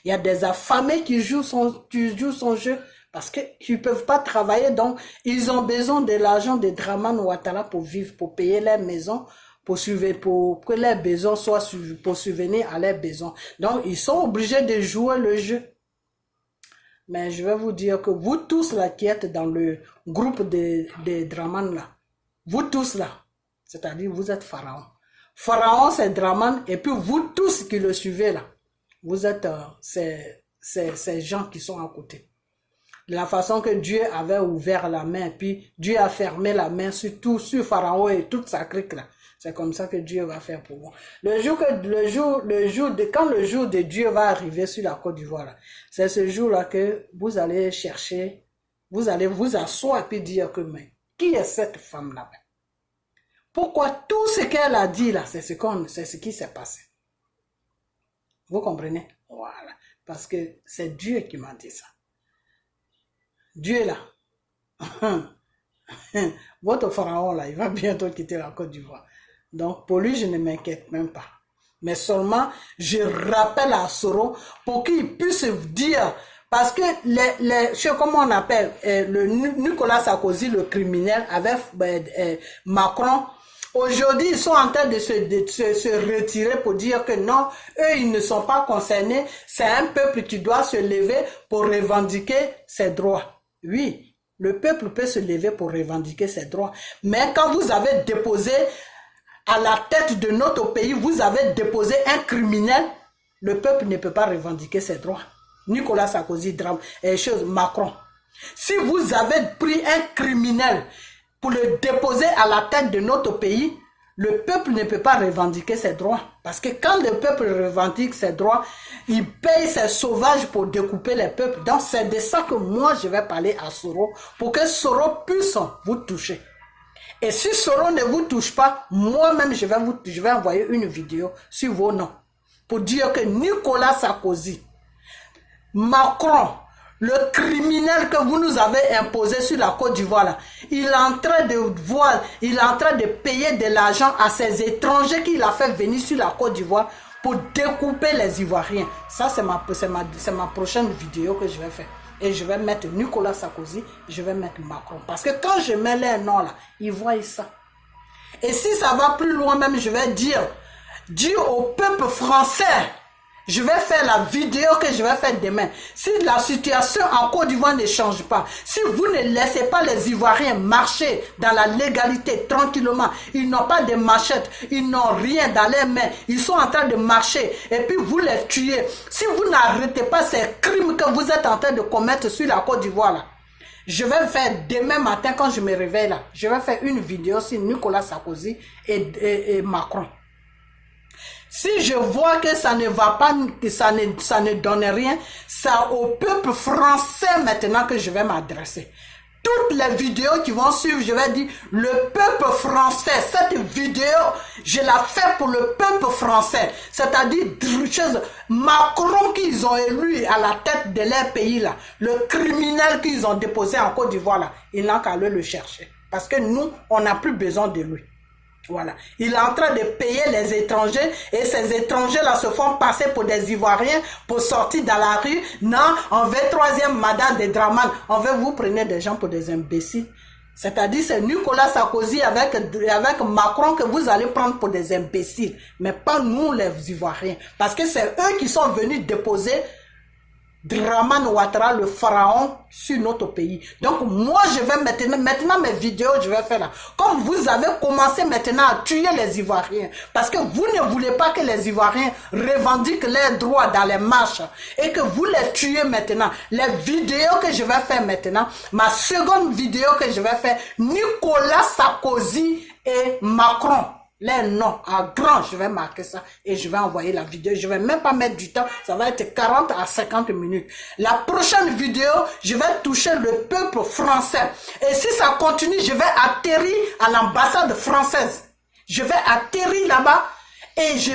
Il y a des affamés qui jouent son jeu. Parce qu'ils ne peuvent pas travailler, donc ils ont besoin de l'argent de Dramane Ouattara pour vivre, pour payer leur maison, pour que leurs besoins soient pour subvenir à leurs besoins. Donc ils sont obligés de jouer le jeu. Mais je vais vous dire que vous tous là qui êtes dans le groupe de Dramane là, vous tous là, c'est-à-dire vous êtes Pharaon. Pharaon c'est Dramane et puis vous tous qui le suivez là, vous êtes ces gens qui sont à côté. de la façon que Dieu avait ouvert la main, puis Dieu a fermé la main sur tout, sur Pharaon et toute sa clique là. C'est comme ça que Dieu va faire pour vous. Quand le jour de Dieu va arriver sur la Côte d'Ivoire, c'est ce jour-là que vous allez chercher, vous allez vous asseoir et puis dire que, mais, qui est cette femme-là? Pourquoi tout ce qu'elle a dit là, c'est ce qui s'est passé. Vous comprenez? Voilà. Parce que c'est Dieu qui m'a dit ça. Dieu là, votre pharaon là, il va bientôt quitter la Côte d'Ivoire. Donc pour lui, je ne m'inquiète même pas. Mais seulement, je rappelle à Soro pour qu'il puisse dire, parce que comment on appelle, le Nicolas Sarkozy, le criminel, avec Macron, aujourd'hui, ils sont en train de se retirer pour dire que non, eux, ils ne sont pas concernés. C'est un peuple qui doit se lever pour revendiquer ses droits. Oui, le peuple peut se lever pour revendiquer ses droits. Mais quand vous avez déposé à la tête de notre pays, vous avez déposé un criminel, le peuple ne peut pas revendiquer ses droits. Nicolas Sarkozy, Macron. Si vous avez pris un criminel pour le déposer à la tête de notre pays, le peuple ne peut pas revendiquer ses droits. Parce que quand le peuple revendique ses droits, il paye ses sauvages pour découper les peuples. Donc c'est de ça que moi je vais parler à Soro, pour que Soro puisse vous toucher. Et si Soro ne vous touche pas, moi-même je vais envoyer une vidéo sur vos noms, pour dire que Nicolas Sarkozy, Macron, le criminel que vous nous avez imposé sur la Côte d'Ivoire, il est en train de payer de l'argent à ces étrangers qu'il a fait venir sur la Côte d'Ivoire pour découper les Ivoiriens. Ça, c'est ma prochaine vidéo que je vais faire. Et je vais mettre Nicolas Sarkozy, je vais mettre Macron. Parce que quand je mets les noms là, ils voient ça. Et si ça va plus loin même, je vais dire au peuple français, je vais faire la vidéo que je vais faire demain. Si la situation en Côte d'Ivoire ne change pas, si vous ne laissez pas les Ivoiriens marcher dans la légalité tranquillement, ils n'ont pas de machettes, ils n'ont rien dans les mains, ils sont en train de marcher et puis vous les tuez. Si vous n'arrêtez pas ces crimes que vous êtes en train de commettre sur la Côte d'Ivoire là, je vais faire demain matin quand je me réveille là, je vais faire une vidéo sur Nicolas Sarkozy et Macron. Si je vois que ça ne va pas, que ça ne donne rien, c'est au peuple français maintenant que je vais m'adresser. Toutes les vidéos qui vont suivre, je vais dire, le peuple français, cette vidéo, je la fais pour le peuple français. C'est-à-dire, Macron qu'ils ont élu à la tête de leur pays là, le criminel qu'ils ont déposé en Côte d'Ivoire là, il n'a qu'à aller le chercher. Parce que nous, on n'a plus besoin de lui. Voilà. Il est en train de payer les étrangers et ces étrangers-là se font passer pour des Ivoiriens pour sortir dans la rue. Non, on veut troisième mandat de Draman. On veut vous prenez des gens pour des imbéciles. C'est-à-dire c'est Nicolas Sarkozy avec Macron que vous allez prendre pour des imbéciles. Mais pas nous les Ivoiriens. Parce que c'est eux qui sont venus déposer Draman Ouattara, le pharaon, sur notre pays. Donc moi je vais maintenant mes vidéos je vais faire là. Comme vous avez commencé maintenant à tuer les Ivoiriens, parce que vous ne voulez pas que les Ivoiriens revendiquent leurs droits dans les marches et que vous les tuez maintenant. Les vidéos que je vais faire maintenant, ma seconde vidéo que je vais faire, Nicolas Sarkozy et Macron. Les noms en grand, je vais marquer ça et je vais envoyer la vidéo. Je vais même pas mettre du temps, ça va être 40 à 50 minutes. La prochaine vidéo, je vais toucher le peuple français. Et si ça continue, je vais atterrir à l'ambassade française. Je vais atterrir là-bas et je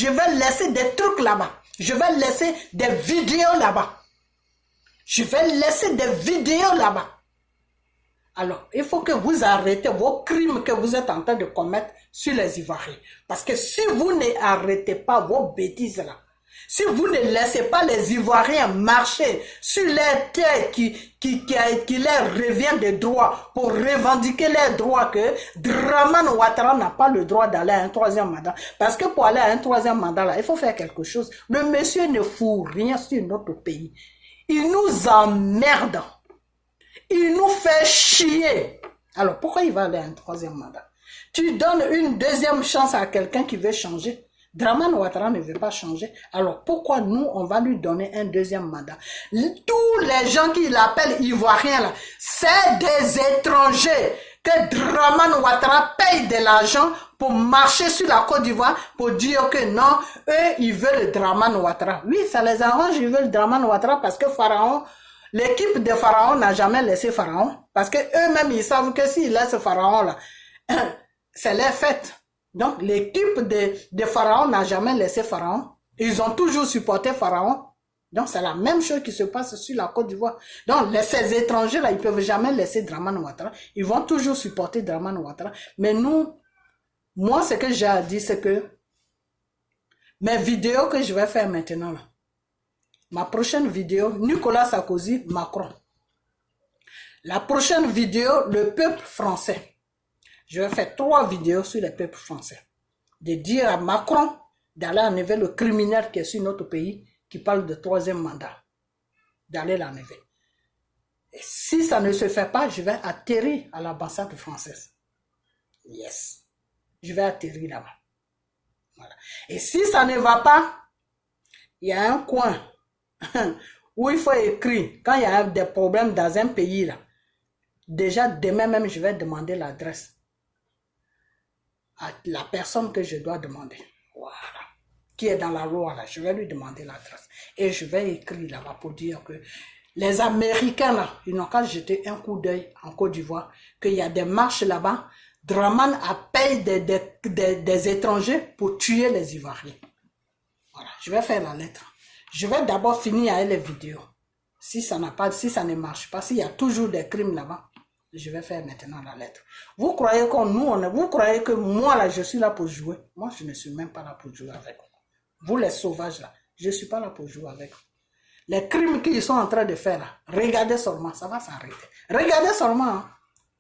vais laisser des trucs là-bas. Je vais laisser des vidéos là-bas. Je vais laisser des vidéos là-bas. Alors, il faut que vous arrêtez vos crimes que vous êtes en train de commettre sur les Ivoiriens. Parce que si vous n'arrêtez pas vos bêtises là, si vous ne laissez pas les Ivoiriens marcher sur les terres qui leur revient de droit pour revendiquer leurs droits que Draman Ouattara n'a pas le droit d'aller à un troisième mandat. Parce que pour aller à un troisième mandat là, il faut faire quelque chose. Le monsieur ne fout rien sur notre pays. Il nous emmerde. Il nous fait chier. Alors, pourquoi il va aller à un troisième mandat? Tu donnes une deuxième chance à quelqu'un qui veut changer. Draman Ouattara ne veut pas changer. Alors pourquoi nous, on va lui donner un deuxième mandat? Tous les gens qui l'appellent Ivoiriens, là, c'est des étrangers que Draman Ouattara paye de l'argent pour marcher sur la Côte d'Ivoire pour dire que non, eux, ils veulent Draman Ouattara. Oui, ça les arrange, ils veulent Draman Ouattara parce que Pharaon, l'équipe de Pharaon n'a jamais laissé Pharaon. Parce que eux-mêmes, ils savent que s'ils laissent Pharaon là, c'est leur fête. Donc, l'équipe de Pharaon n'a jamais laissé Pharaon. Ils ont toujours supporté Pharaon. Donc, c'est la même chose qui se passe sur la Côte d'Ivoire. Donc, ces étrangers-là, ils ne peuvent jamais laisser Draman Ouattara. Ils vont toujours supporter Draman Ouattara. Mais nous, moi, ce que j'ai à dire, c'est que mes vidéos que je vais faire maintenant, là, ma prochaine vidéo, Nicolas Sarkozy, Macron. La prochaine vidéo, le peuple français. Je vais faire 3 vidéos sur le peuple français. De dire à Macron d'aller enlever le criminel qui est sur notre pays, qui parle de 3e mandat. D'aller l'enlever. Et si ça ne se fait pas, je vais atterrir à l'ambassade française. Yes. Je vais atterrir là-bas. Voilà. Et si ça ne va pas, il y a un coin où il faut écrire. Quand il y a des problèmes dans un pays, là, déjà demain même, je vais demander l'adresse à la personne que je dois demander. Voilà. Qui est dans la loi, là. Je vais lui demander l'adresse. Et je vais écrire là-bas pour dire que les Américains, là, ils n'ont qu'à jeter un coup d'œil en Côte d'Ivoire, qu'il y a des marches là-bas. Draman a payé des étrangers pour tuer les Ivoiriens. Voilà. Je vais faire la lettre. Je vais d'abord finir avec les vidéos. Si ça ne marche pas, s'il y a toujours des crimes là-bas, je vais faire maintenant la lettre. Vous croyez vous croyez que moi là, je suis là pour jouer? Moi, je ne suis même pas là pour jouer avec vous. Vous les sauvages là, je ne suis pas là pour jouer avec vous. Les crimes qu'ils sont en train de faire là, regardez seulement, ça va s'arrêter. Regardez seulement. Hein.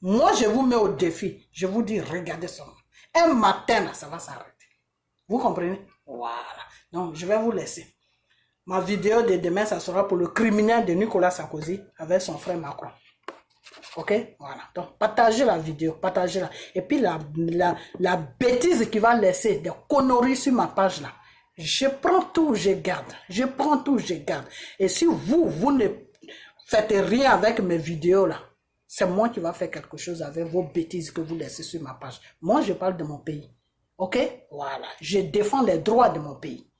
Moi, je vous mets au défi. Je vous dis, regardez seulement. Un matin là, ça va s'arrêter. Vous comprenez? Voilà. Donc, je vais vous laisser. Ma vidéo de demain, ça sera pour le criminel de Nicolas Sarkozy avec son frère Macron. Ok? Voilà. Donc, partagez la vidéo, partagez-la. Et puis, la bêtise qui va laisser des conneries sur ma page là, je prends tout, je garde. Je prends tout, je garde. Et si vous ne faites rien avec mes vidéos là, c'est moi qui va faire quelque chose avec vos bêtises que vous laissez sur ma page. Moi, je parle de mon pays. Ok? Voilà. Je défends les droits de mon pays.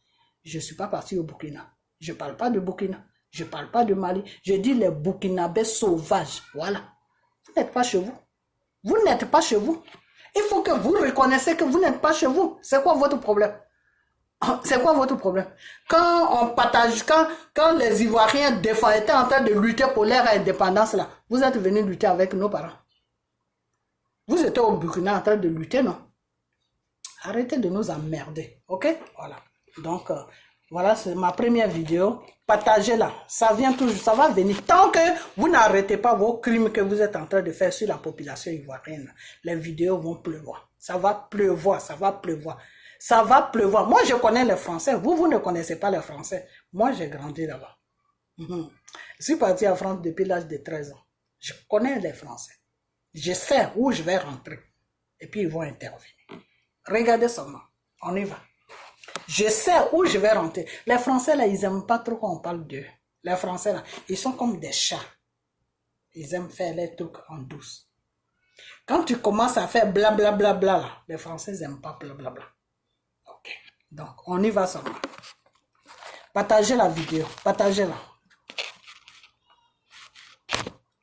Je ne suis pas parti au Burkina. Je ne parle pas de Burkina. Je ne parle pas de Mali. Je dis les Burkinabés sauvages. Voilà. Vous n'êtes pas chez vous. Vous n'êtes pas chez vous. Il faut que vous reconnaissiez que vous n'êtes pas chez vous. C'est quoi votre problème? C'est quoi votre problème? Quand on partage, quand les Ivoiriens étaient en train de lutter pour leur indépendance, là, vous êtes venus lutter avec nos parents. Vous étiez au Burkina en train de lutter, non? Arrêtez de nous emmerder, ok? Voilà. Donc, voilà, c'est ma première vidéo. Partagez-la. Ça vient toujours, ça va venir. Tant que vous n'arrêtez pas vos crimes que vous êtes en train de faire sur la population ivoirienne, les vidéos vont pleuvoir. Ça va pleuvoir, ça va pleuvoir. Ça va pleuvoir. Moi, je connais les Français. Vous ne connaissez pas les Français. Moi, j'ai grandi là-bas. Je suis parti en France depuis l'âge de 13 ans. Je connais les Français. Je sais où je vais rentrer. Et puis, ils vont intervenir. Regardez seulement. On y va. Je sais où je vais rentrer. Les Français, là, ils n'aiment pas trop quand on parle d'eux. Les Français, là, ils sont comme des chats. Ils aiment faire les trucs en douce. Quand tu commences à faire blablabla, là, les Français n'aiment pas blablabla. Ok. Donc, on y va seulement. Partagez la vidéo. Partagez-la.